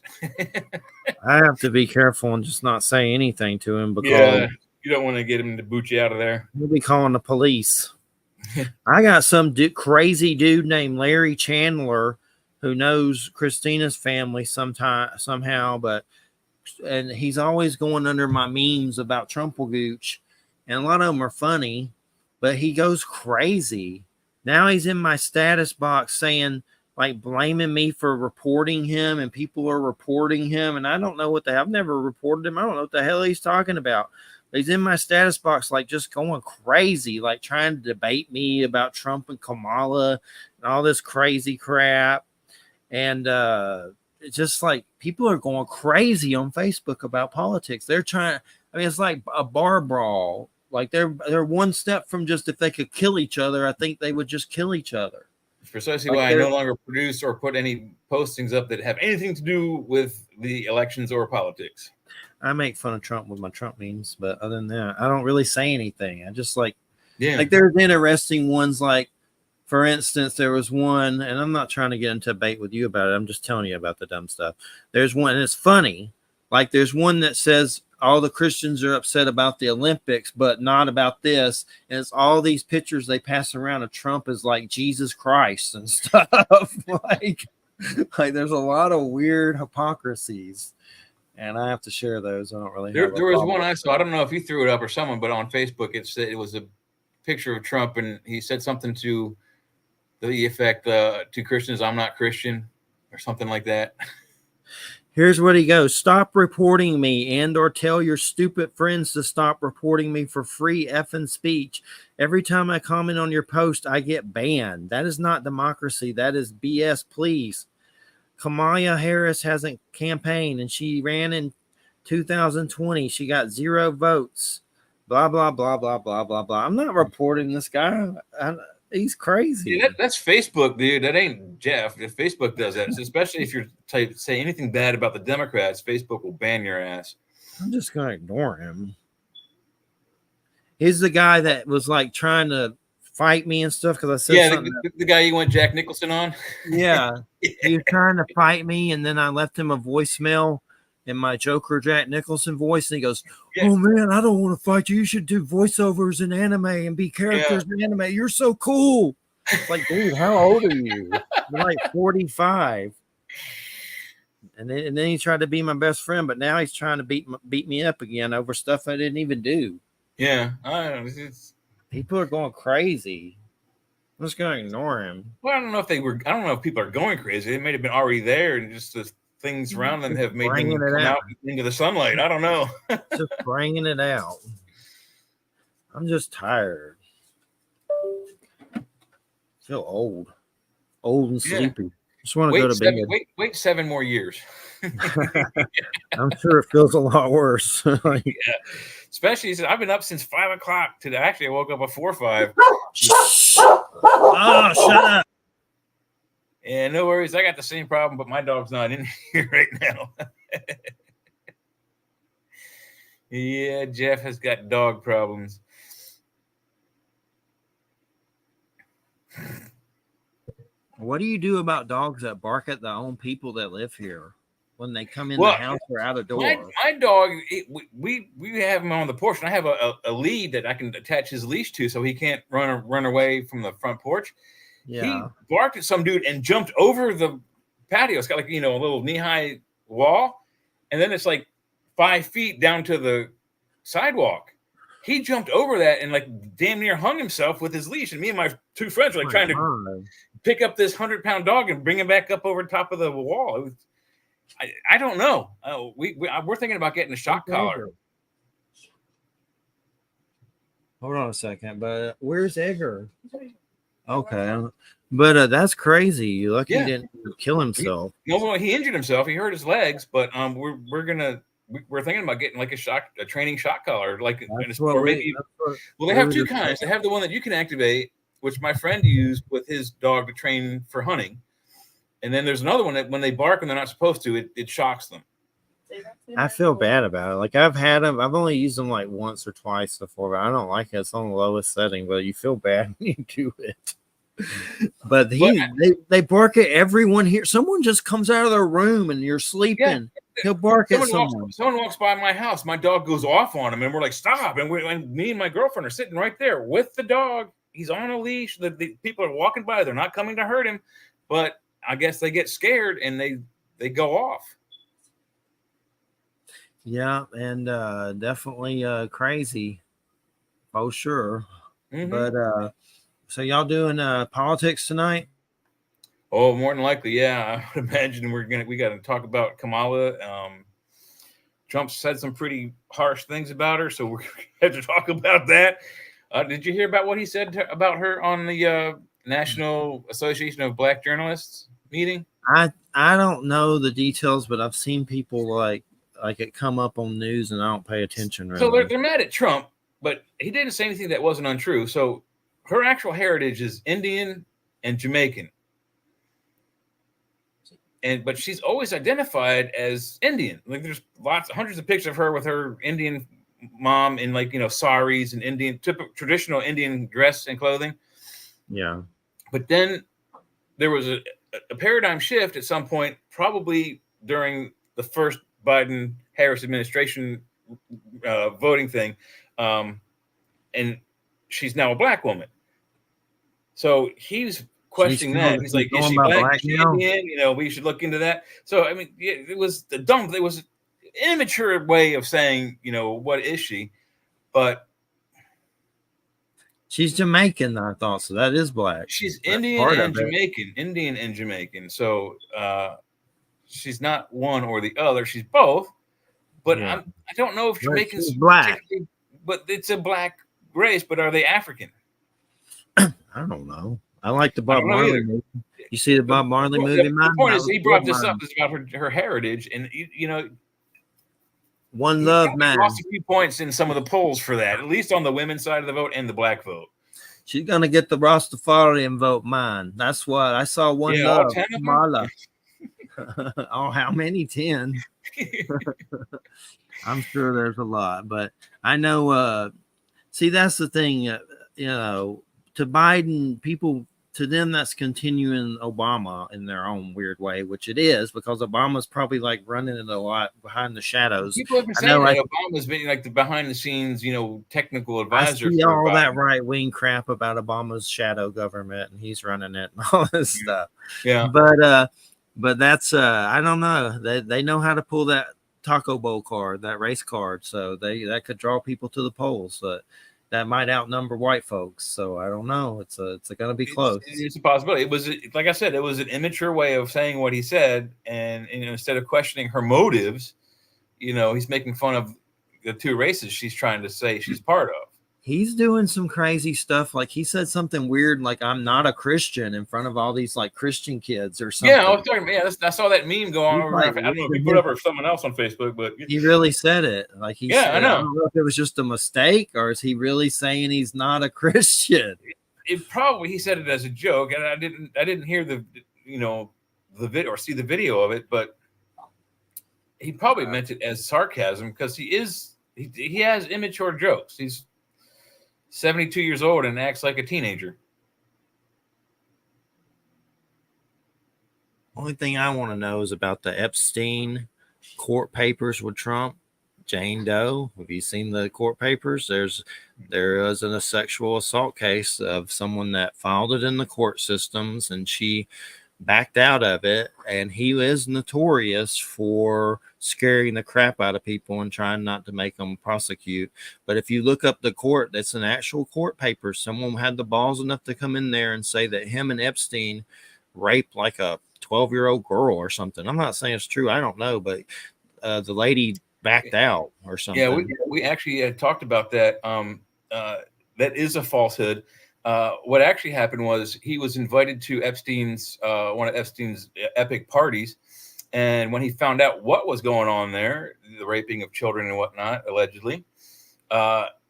I have to be careful and just not say anything to him because you don't want to get him to boot you out of there. He'll be calling the police. I got some crazy dude named Larry Chandler who knows Christina's family somehow, and he's always going under my memes about Trumpelgooch, and a lot of them are funny, but he goes crazy. Now he's in my status box saying, like, blaming me for reporting him, and people are reporting him, and I don't know I've never reported him. I don't know what the hell he's talking about. But he's in my status box, like, just going crazy, like trying to debate me about Trump and Kamala and all this crazy crap. And it's just like people are going crazy on Facebook about politics. They're trying. I mean, it's like a bar brawl. Like they're one step from just if they could kill each other, I think they would just kill each other. Precisely why I no longer produce or put any postings up that have anything to do with the elections or politics. I make fun of Trump with my Trump memes, but other than that, I don't really say anything. I just like there's interesting ones like. For instance, there was one, and I'm not trying to get into a debate with you about it. I'm just telling you about the dumb stuff. There's one, and it's funny. Like there's one that says, all the Christians are upset about the Olympics, but not about this. And it's all these pictures they pass around of Trump as like Jesus Christ and stuff. like there's a lot of weird hypocrisies. And I have to share those. I don't really have there was one I saw. I don't know if you threw it up or someone, but on Facebook it was a picture of Trump, and he said something to the effect to Christians, "I'm not Christian," or something like that. Here's what he goes: "Stop reporting me, and or tell your stupid friends to stop reporting me for free effing speech. Every time I comment on your post, I get banned. That is not democracy. That is BS. Please. Kamala Harris hasn't campaigned, and she ran in 2020. She got 0 votes. Blah, blah, blah, blah, blah, blah, blah." I'm not reporting this guy. He's crazy. Yeah, that's Facebook, dude. That ain't Jeff. If Facebook does that, especially if you're say anything bad about the Democrats, Facebook will ban your ass. I'm just going to ignore him. He's the guy that was like trying to fight me and stuff because I said something. The guy you went Jack Nicholson on? Yeah. He was trying to fight me, and then I left him a voicemail in my Joker Jack Nicholson voice, and he goes, "Oh man, I don't want to fight you. You should do voiceovers in anime and be characters in anime. You're so cool." It's like, dude, how old are you? You're like 45. And then he tried to be my best friend, but now he's trying to beat me up again over stuff I didn't even do. Yeah, I don't know. People are going crazy. I'm just going to ignore him. Well, I don't know if people are going crazy. They may have been already there, and just the things around them have made them come out into the sunlight. I don't know. Just bringing it out. I'm just tired. I feel old and sleepy. Just want to go to bed. Wait 7 more years. I'm sure it feels a lot worse. Yeah. Especially, he said, "I've been up since 5 o'clock today." Actually, I woke up before 5. Oh, shut up. Yeah, no worries. I got the same problem, but my dog's not in here right now. Yeah, Jeff has got dog problems. What do you do about dogs that bark at their own people that live here when they come in the house or out a door? My dog, we have him on the porch, and I have a lead that I can attach his leash to so he can't run away from the front porch. Yeah. He barked at some dude and jumped over the patio. It's got like, a little knee-high wall, and then it's like 5 feet down to the sidewalk. He jumped over that and like damn near hung himself with his leash. And me and my 2 friends were like trying to pick up this 100-pound dog and bring him back up over top of the wall. It was, I don't know. We're thinking about getting a shock collar. Hold on a second, but where's Edgar? Okay, but that's crazy. You're lucky he didn't kill himself. He injured himself. He hurt his legs, but we're thinking about getting like a training shock collar, like they have 2 kinds. They have the one that you can activate, which my friend used with his dog to train for hunting, and then there's another one that when they bark and they're not supposed to, it shocks them. I feel bad about it. Like I've had them. I've only used them like once or twice before, but I don't like it. It's on the lowest setting, but you feel bad when you do it. But they bark at everyone here. Someone just comes out of their room and you're sleeping. Yeah. He'll bark at someone. Someone walks by my house. My dog goes off on him, and we're like, "Stop!" And me and my girlfriend are sitting right there with the dog. He's on a leash. The people are walking by. They're not coming to hurt him, but I guess they get scared and they go off. Yeah, and definitely crazy. Oh, sure. Mm-hmm. But so y'all doing politics tonight? Oh, more than likely, yeah. I would imagine we got to talk about Kamala. Trump said some pretty harsh things about her, so we have to talk about that. Did you hear about what he said about her on the National Association of Black Journalists meeting? I don't know the details, but I've seen people like it come up on news, and I don't pay attention. Really. So they're mad at Trump, but he didn't say anything that wasn't untrue. So her actual heritage is Indian and Jamaican. But she's always identified as Indian. Like there's hundreds of pictures of her with her Indian mom in saris and Indian traditional Indian dress and clothing. Yeah. But then there was a paradigm shift at some point, probably during the first Biden-Harris administration, voting thing, and she's now a black woman. So he's questioning that. He's like, "Is she black? Is she Indian? We should look into that." So I mean, it was an immature way of saying, what is she? But she's Jamaican, I thought, so that is black. She's Indian and Jamaican. So she's not one or the other. She's both. But I don't know if Jamaicans black. But it's a black race. But are they African? I don't know. I like the Bob Marley movie. You see the Bob Marley movie? The point is, he brought this up. It's about her heritage, and One Love, man. Lost a few points in some of the polls for that, at least on the women's side of the vote and the black vote. She's gonna get the Rastafarian vote, man. That's what I saw. One Love, Marla. Oh, how many? 10. I'm sure there's a lot, but I know. See, that's the thing. To Biden, people, to them, that's continuing Obama in their own weird way, which it is, because Obama's probably like running it a lot behind the shadows. People have been saying that Obama's been like the behind the scenes, technical advisor. I see all that right wing crap about Obama's shadow government, and he's running it and all this stuff. Yeah, but that's I don't know. They know how to pull that Taco Bowl card, that race card, so that could draw people to the polls. But that might outnumber white folks, so I don't know. It's going to be close. It's a possibility. It was, like I said, it was an immature way of saying what he said, and instead of questioning her motives, he's making fun of the two races she's trying to say she's part of. He's doing some crazy stuff. Like he said something weird, like "I'm not a Christian" in front of all these like Christian kids or something. Yeah, I was talking. Yeah, I saw that meme go on over. I don't know if he put up or someone else on Facebook, but he really said it. Like he said, I know. I don't know if it was just a mistake or is he really saying he's not a Christian? It probably, he said it as a joke, and I didn't hear the video or see the video of it, but he probably meant it as sarcasm because he has immature jokes. He's 72 years old and acts like a teenager. Only thing I want to know is about the Epstein court papers with Trump. Jane Doe. Have you seen the court papers? There is a sexual assault case of someone that filed it in the court systems, and she backed out of it. And he is notorious for scaring the crap out of people and trying not to make them prosecute. But if you look up the court, that's an actual court paper. Someone had the balls enough to come in there and say that him and Epstein raped like a 12-year-old girl or something. I'm not saying it's true. I don't know, but the lady backed out or something. Yeah, we actually had talked about that. That is a falsehood. What actually happened was he was invited to one of Epstein's epic parties. And when he found out what was going on there, the raping of children and whatnot, allegedly,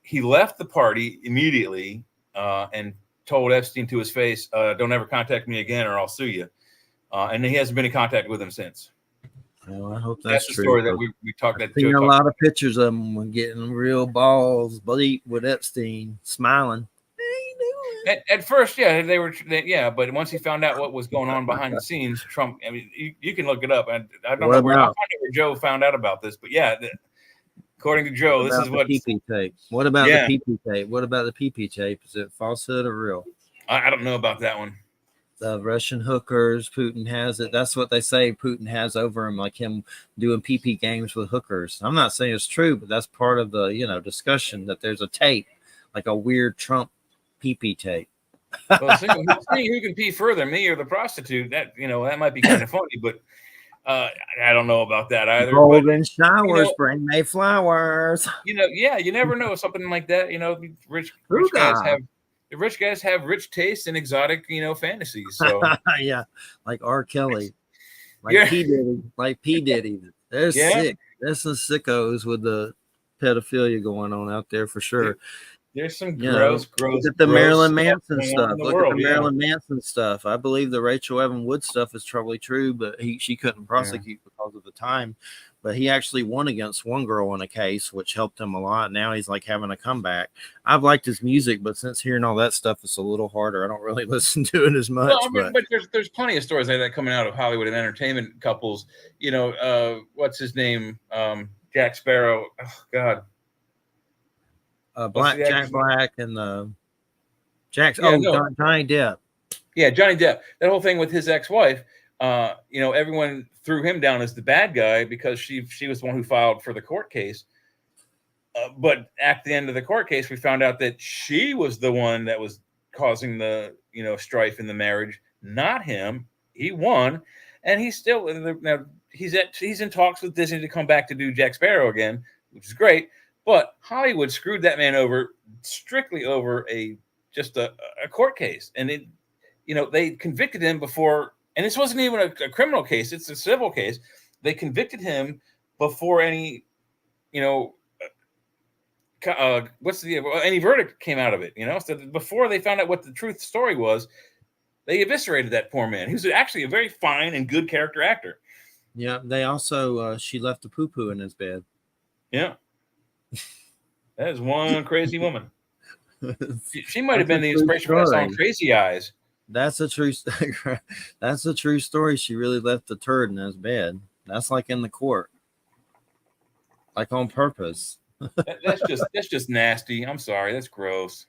he left the party immediately and told Epstein to his face, "Don't ever contact me again or I'll sue you." And he hasn't been in contact with him since. Well, I hope that's the true. story that we talked about. I've seen a lot of pictures of him getting real balls bleep with Epstein, smiling. At first, yeah, but once he found out what was going on behind the scenes, Trump, I mean, you can look it up. I don't know where Joe found out about this, but yeah, according to Joe, this is what PP tape. What about the PP tape? What about the PP tape? Is it falsehood or real? I don't know about that one. The Russian hookers, Putin has it. That's what they say Putin has over him, like him doing PP games with hookers. I'm not saying it's true, but that's part of the discussion that there's a tape, like a weird Trump PP tape. Well, seeing who can pee further, me or the prostitute, that might be kind of funny, but I don't know about that either. Golden showers bring May flowers. You never know something like that. Rich guys have rich tastes and exotic, fantasies. So yeah, like R. Kelly, like P. Diddy. They're sick. There's some sickos with the pedophilia going on out there for sure. There's some gross. Look at the Marilyn Manson stuff. Look at the Marilyn Manson stuff. I believe the Rachel Evan Wood stuff is probably true, but she couldn't prosecute because of the time. But he actually won against one girl in a case, which helped him a lot. Now he's like having a comeback. I've liked his music, but since hearing all that stuff, it's a little harder. I don't really listen to it as much. Well, but there's plenty of stories like that coming out of Hollywood and entertainment couples. What's his name? Jack Sparrow. Oh God. Jack Black and Jack's. Yeah, Johnny Depp. Yeah, Johnny Depp. That whole thing with his ex-wife. Everyone threw him down as the bad guy because she was the one who filed for the court case. But at the end of the court case, we found out that she was the one that was causing the strife in the marriage, not him. He won, and he's still now he's in talks with Disney to come back to do Jack Sparrow again, which is great. But Hollywood screwed that man over strictly over a court case, and they convicted him before, and this wasn't even a criminal case; it's a civil case. They convicted him before any any verdict came out of it, so before they found out what the truth story was, they eviscerated that poor man, who's actually a very fine and good character actor. Yeah, they also she left the poo-poo in his bed. Yeah, that is one crazy woman. She might have been the inspiration for that song Crazy Eyes. That's a true that's a true story. She really left the turd in his bed. That's like in the court, like on purpose. That's just nasty. I'm sorry. That's gross.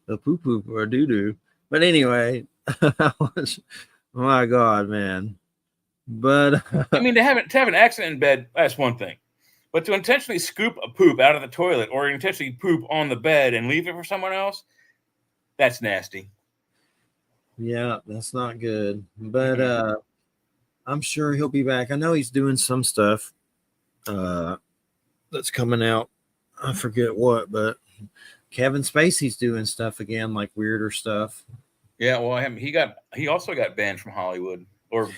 The poo-poo or doo-doo. But anyway, my God, man. But I mean, to have an accident in bed, that's one thing. But to intentionally scoop a poop out of the toilet or intentionally poop on the bed and leave it for someone else, that's nasty. Yeah, that's not good. But I'm sure he'll be back. I know he's doing some stuff that's coming out. I forget what, but Kevin Spacey's doing stuff again, like weirder stuff. Yeah, well, he also got banned from Hollywood or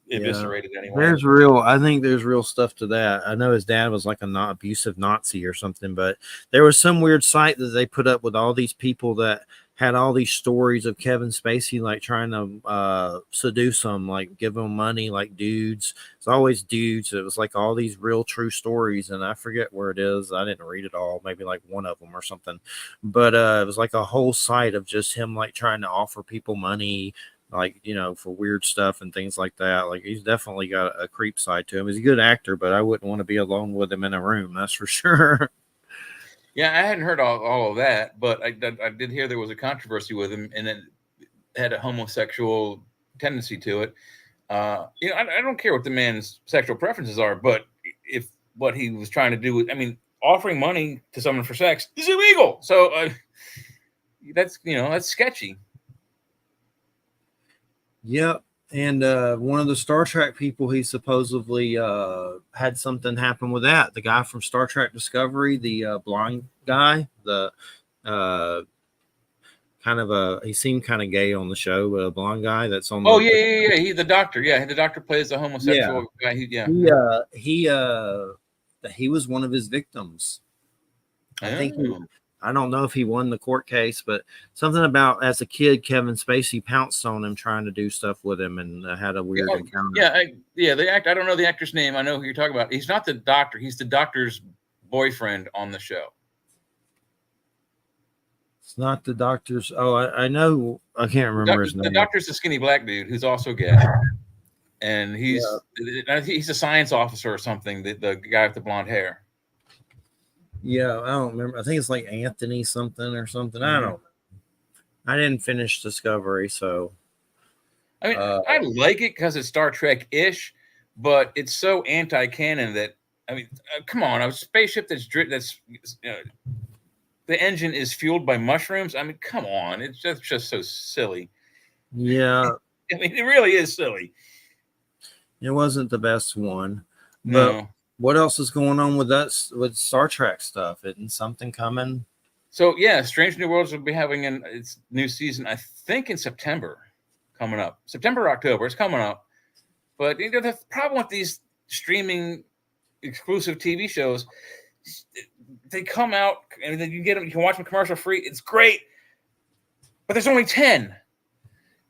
eviscerated anyway. I think there's real stuff to that. I know his dad was like a not abusive Nazi or something, but there was some weird site that they put up with all these people that had all these stories of Kevin Spacey, like trying to seduce them, like give them money, like dudes. It's always dudes. It was like all these real true stories, and I forget where it is. I didn't read it all, maybe like one of them or something. But it was like a whole site of just him like trying to offer people money, like, for weird stuff and things like that. Like, he's definitely got a creep side to him. He's a good actor, but I wouldn't want to be alone with him in a room, that's for sure. Yeah, I hadn't heard all of that, but I did hear there was a controversy with him, and it had a homosexual tendency to it. I don't care what the man's sexual preferences are, but if what he was trying to do offering money to someone for sex is illegal. So that's sketchy. Yep. And one of the Star Trek people, he supposedly had something happen with that. The guy from Star Trek Discovery, the blonde guy, the he seemed kind of gay on the show, but a blonde guy that's on. Oh, yeah. He's the doctor. Yeah, the doctor plays the homosexual guy. He was one of his victims. I think I don't know if he won the court case, but something about as a kid, Kevin Spacey pounced on him trying to do stuff with him and had a weird encounter. Yeah. I don't know the actor's name. I know who you're talking about. He's not the doctor. He's the doctor's boyfriend on the show. It's not the doctor's. Oh, I know. I can't remember his name. The doctor's the skinny black dude who's also gay. And he's a science officer or something, the guy with the blonde hair. Yeah, I don't remember. I think it's like Anthony something or something. I don't know. I didn't finish Discovery, so. I like it because it's Star Trek-ish, but it's so anti-canon that, come on, a spaceship that's the engine is fueled by mushrooms. Come on, it's just so silly. Yeah. It really is silly. It wasn't the best one. No. What else is going on with us with Star Trek stuff? Isn't something coming? So yeah, Strange New Worlds will be having its new season, I think, in September, coming up. September or October, it's coming up. But the problem with these streaming exclusive TV shows, they come out and then you can watch them commercial free. It's great, but there's only 10.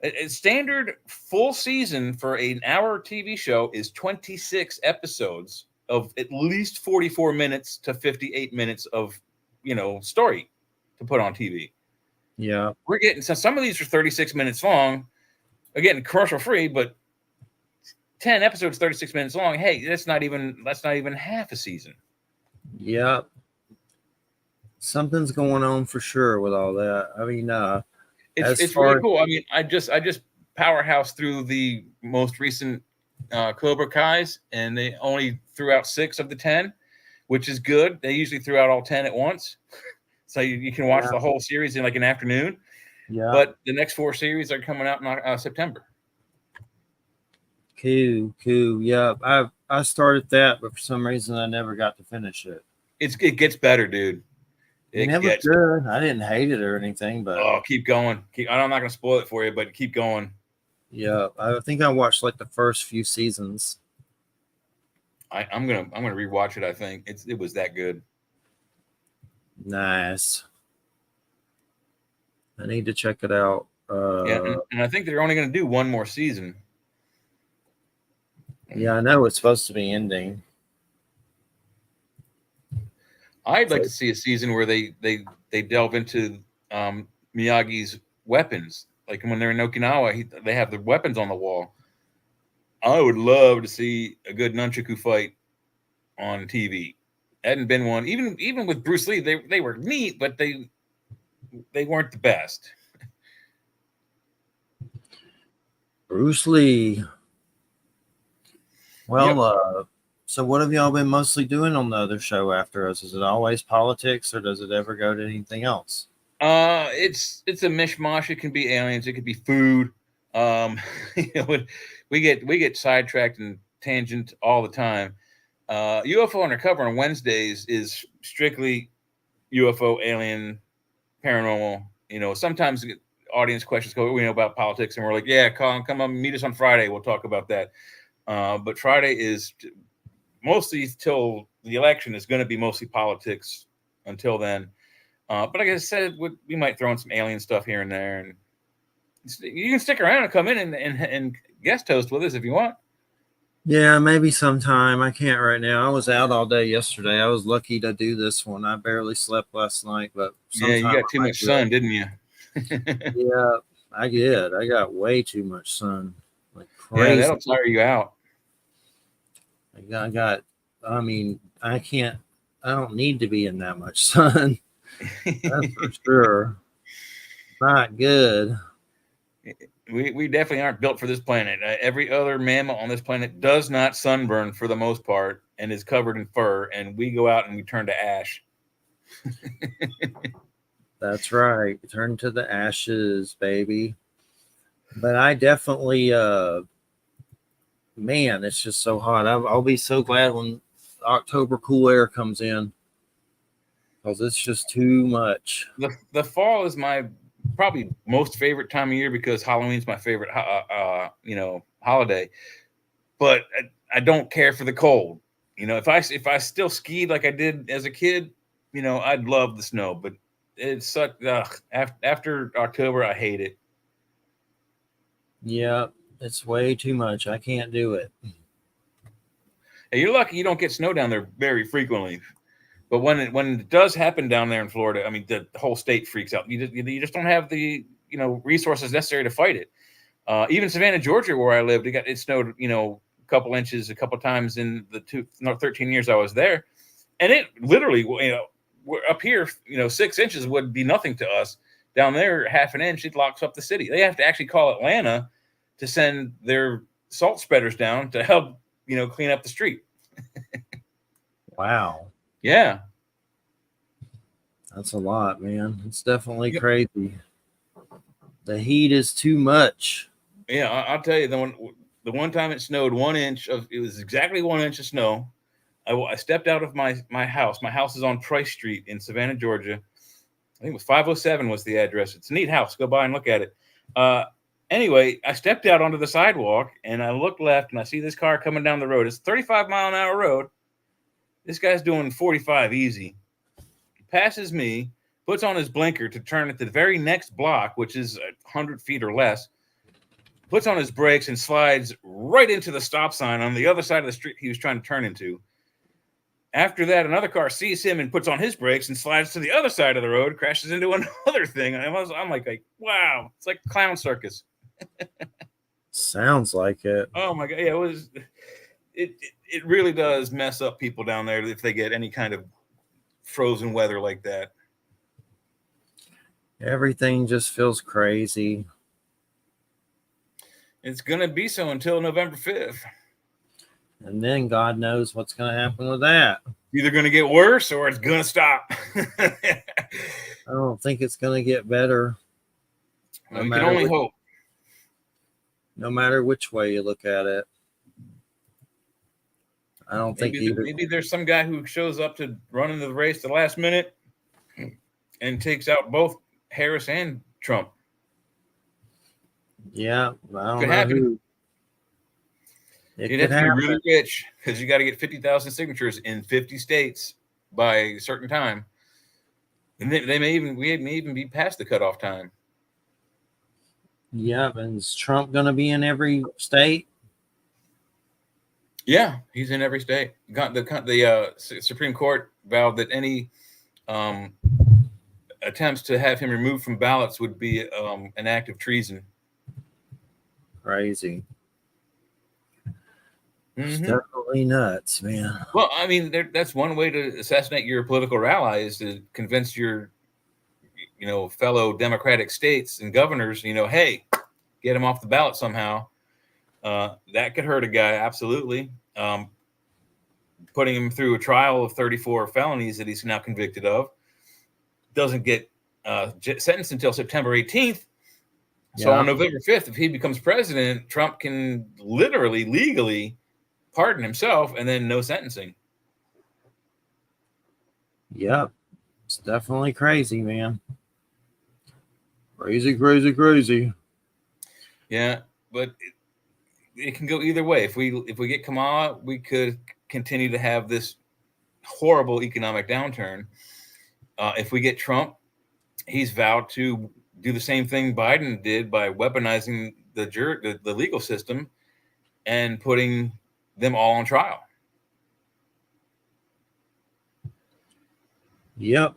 A standard full season for an hour TV show is 26 episodes of at least 44 minutes to 58 minutes of, story to put on TV. Yeah. We're getting, so some of these are 36 minutes long, again, commercial free, but 10 episodes, 36 minutes long. Hey, that's not even half a season. Yep. Something's going on for sure with all that. I mean, it's really cool. I mean, I just powerhouse through the most recent Cobra Kai's, and they only threw out 6 of the 10, which is good. They usually threw out all 10 at once, so you can watch the whole series in like an afternoon. Yeah. But the next 4 series are coming out in September. Cool. Yeah, I started that, but for some reason I never got to finish it. It gets better, dude. It never did. I didn't hate it or anything, but keep going. I'm not gonna spoil it for you, but keep going. Yeah, I think I watched like the first few seasons. I'm gonna rewatch it. I think it was that good. Nice. I need to check it out. And I think they're only gonna do 1 more season. Yeah, I know it's supposed to be ending. I'd like to see a season where they delve into Miyagi's weapons. Like when they're in Okinawa, they have the weapons on the wall. I would love to see a good nunchaku fight on TV. Hadn't been one. Even with Bruce Lee, they were neat, but they weren't the best. Bruce Lee. Well, so what have y'all been mostly doing on the other show after us? Is it always politics, or does it ever go to anything else? It's a mishmash. It can be aliens. It could be food. We get sidetracked and tangent all the time. UFO Undercover on Wednesdays is strictly UFO, alien, paranormal. Sometimes audience questions go, about politics, and we're like, yeah, come on, meet us on Friday. We'll talk about that. But Friday is mostly till the election is going to be mostly politics until then. But like I said, we might throw in some alien stuff here and there, and you can stick around and come in and guest host with us if you want. Yeah, maybe sometime. I can't right now. I was out all day yesterday. I was lucky to do this one. I barely slept last night, but yeah, you got too much sun, didn't you? Yeah, I did. I got way too much sun, like crazy. Yeah, that'll tire you out. I don't need to be in that much sun. That's for sure. Not good. We definitely aren't built for this planet. Every other mammal on this planet does not sunburn for the most part and is covered in fur, and we go out and we turn to ash. That's right. Turn to the ashes, baby. But I definitely, man, it's just so hot. I'll be so glad when October cool air comes in, because it's just too much. The fall is my probably most favorite time of year because Halloween's my favorite, holiday. But I don't care for the cold. If I still skied like I did as a kid, I'd love the snow. But it's such after October, I hate it. Yeah, it's way too much. I can't do it. Hey, you're lucky you don't get snow down there very frequently. But when it does happen down there in Florida, I mean, the whole state freaks out. You just don't have the resources necessary to fight it. Even Savannah, Georgia, where I lived, it snowed a couple inches a couple times in the 13 years I was there, and it literally up here 6 inches would be nothing to us. Down there, half an inch, it locks up the city. They have to actually call Atlanta to send their salt spreaders down to help clean up the street. Wow. Yeah. That's a lot, man. It's definitely crazy. The heat is too much. Yeah, I'll tell you, the one time it snowed 1 inch it was exactly 1 inch of snow. I stepped out of my house. My house is on Price Street in Savannah, Georgia. I think it was 507 was the address. It's a neat house. Go by and look at it. Anyway, I stepped out onto the sidewalk and I looked left and I see this car coming down the road. It's a 35-mile-an-hour road. This guy's doing 45 easy. He passes me, puts on his blinker to turn at the very next block, which is 100 feet or less, puts on his brakes and slides right into the stop sign on the other side of the street he was trying to turn into. After that, another car sees him and puts on his brakes and slides to the other side of the road, crashes into another thing. I'm like, wow, it's like a clown circus. Sounds like it. Oh my God. Yeah, it really does mess up people down there if they get any kind of frozen weather like that. Everything just feels crazy. It's going to be so until November 5th. And then God knows what's going to happen with that. Either going to get worse or it's going to stop. I don't think it's going to get better. No, you can only hope. No matter which way you look at it. I don't think maybe there's some guy who shows up to run into the race the last minute and takes out both Harris and Trump. Yeah, I don't could know happen. who. You'd have to be really rich because you got to get 50,000 signatures in 50 states by a certain time, and we may even be past the cutoff time. Yeah, and is Trump going to be in every state? Yeah, he's in every state. The Supreme Court vowed that any attempts to have him removed from ballots would be an act of treason. Crazy. It's definitely nuts, man. Well, I mean, that's one way to assassinate your political ally is to convince your, fellow Democratic states and governors, hey, get him off the ballot somehow. That could hurt a guy, absolutely. Putting him through a trial of 34 felonies that he's now convicted of. Doesn't get sentenced until September 18th. So on November 5th, if he becomes president, Trump can literally, legally pardon himself and then no sentencing. Yep. It's definitely crazy, man. Crazy, crazy, crazy. Yeah, but it can go either way. If we get Kamala, we could continue to have this horrible economic downturn. If we get Trump, he's vowed to do the same thing Biden did by weaponizing the legal system and putting them all on trial. Yep.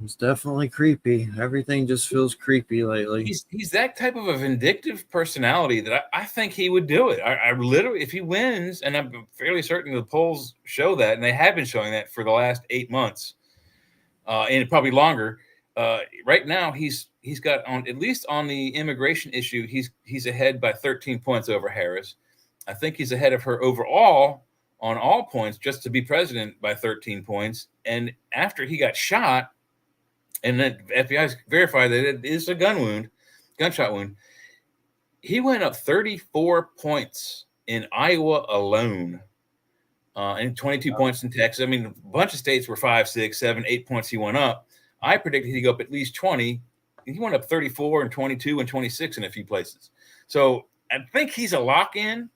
It's definitely creepy. Everything just feels creepy lately. He's that type of a vindictive personality that I think he would do it. I literally, if he wins, and I'm fairly certain the polls show that, and they have been showing that for the last 8 months, and probably longer. Right now, he's got on, at least on the immigration issue, he's ahead by 13 points over Harris. I think he's ahead of her overall on all points, just to be president, by 13 points. And after he got shot, and the FBI verified that it is a gunshot wound, he went up 34 points in Iowa alone, and 22 points in Texas. I mean, a bunch of states were 5, 6, 7, 8 points he went up. I predicted he'd go up at least 20. He went up 34 and 22 and 26 in a few places. So I think he's a lock-in.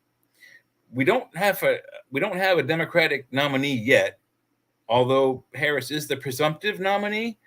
We don't have a Democratic nominee yet, although Harris is the presumptive nominee.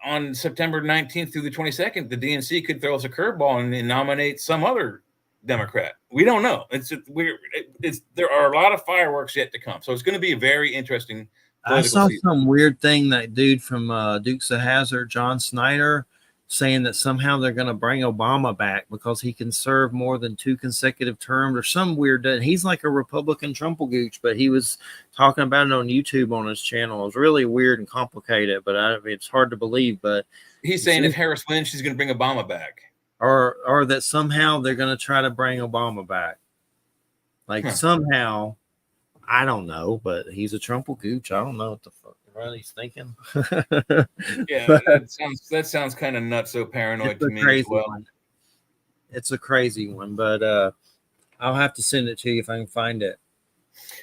On September 19th through the 22nd, the DNC could throw us a curveball and nominate some other Democrat. We don't know. There are a lot of fireworks yet to come. So it's going to be a very interesting I saw some weird thing, that dude from Dukes of Hazzard, John Snyder, saying that somehow they're going to bring Obama back because he can serve more than 2 consecutive terms or some weird. He's like a Republican Trumplegooch, but he was talking about it on YouTube on his channel. It was really weird and complicated, but it's hard to believe. But he's saying if Harris wins, she's going to bring Obama back, or that somehow they're going to try to bring Obama back. Like somehow, I don't know, but he's a Trumplegooch. I don't know what the fuck he's thinking. Yeah, that sounds kind of nuts, so paranoid to me as well. One. It's a crazy one, but I'll have to send it to you if I can find it.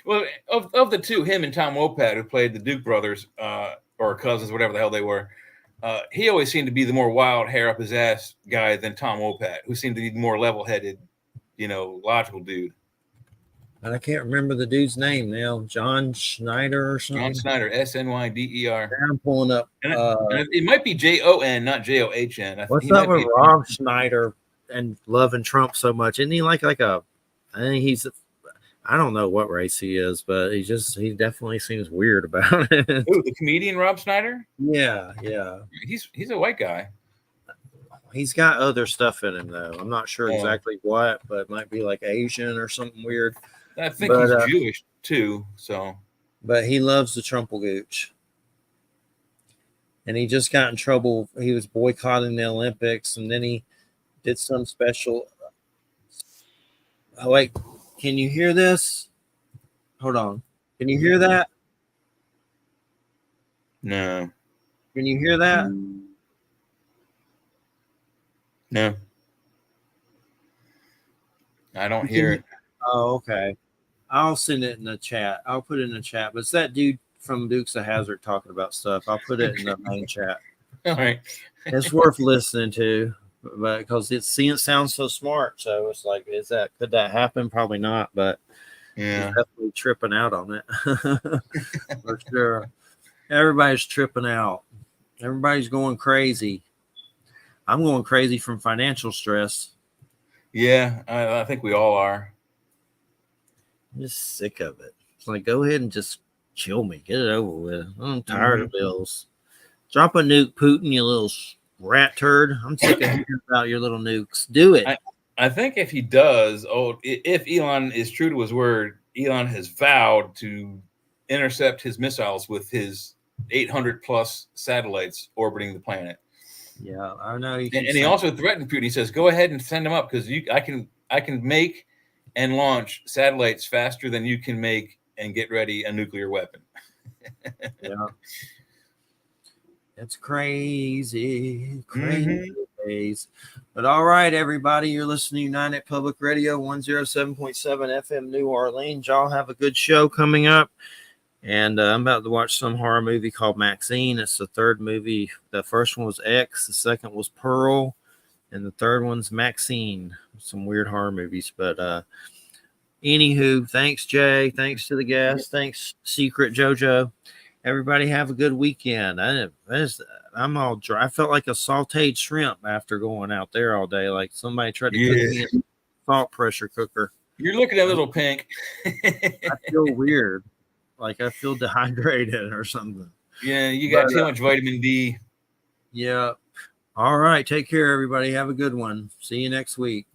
Well, of the two, him and Tom Wopat, who played the Duke brothers, or cousins, whatever the hell they were, he always seemed to be the more wild, hair up his ass guy than Tom Wopat, who seemed to be the more level-headed, logical dude. And I can't remember the dude's name now. John Schneider or something. John Schneider, Snyder. I'm pulling up. And it might be Jon, not John. What's up with Rob Schneider and loving Trump so much? Isn't he like I think he's, I don't know what race he is, but he definitely seems weird about it. Ooh, the comedian Rob Schneider? Yeah. He's a white guy. He's got other stuff in him though. I'm not sure exactly what, but it might be like Asian or something weird. I think he's Jewish too. So, but he loves the Trumpelgooch. And he just got in trouble. He was boycotting the Olympics, and then he did some special. Oh, wait. Can you hear this? Hold on. Can you hear that? No. Can you hear that? No. I don't hear it. Oh, okay. I'll send it in the chat. I'll put it in the chat. But it's that dude from Dukes of Hazzard talking about stuff. I'll put it in the main chat. All right. It's worth listening to, but because it sounds so smart. So it's like, could that happen? Probably not, but yeah, definitely tripping out on it for sure. Everybody's tripping out. Everybody's going crazy. I'm going crazy from financial stress. Yeah, I think we all are. I'm just sick of it. It's like, go ahead and just chill me. Get it over with. I'm tired of bills. Drop a nuke, Putin, you little rat turd. I'm sick of hearing about your little nukes. Do it. I think if he does, if Elon is true to his word, Elon has vowed to intercept his missiles with his 800 plus satellites orbiting the planet. Yeah, I know. And he also threatened Putin. He says, "Go ahead and send them up because I can make and launch satellites faster than you can make and get ready a nuclear weapon." Yeah, it's crazy. Days. But all right, everybody, you're listening to United Public Radio 107.7 FM New Orleans. Y'all have a good show coming up. And I'm about to watch some horror movie called Maxine. It's the third movie. The first one was X. The second was Pearl. And the third one's Maxine. Some weird horror movies. But anywho, thanks, Jay. Thanks to the guests. Thanks, Secret JoJo. Everybody have a good weekend. I'm all dry. I felt like a sauteed shrimp after going out there all day. Like somebody tried to cook me in a salt pressure cooker. You're looking at little pink. I feel weird. Like I feel dehydrated or something. Yeah, you got too much vitamin D. Yeah. All right. Take care, everybody. Have a good one. See you next week.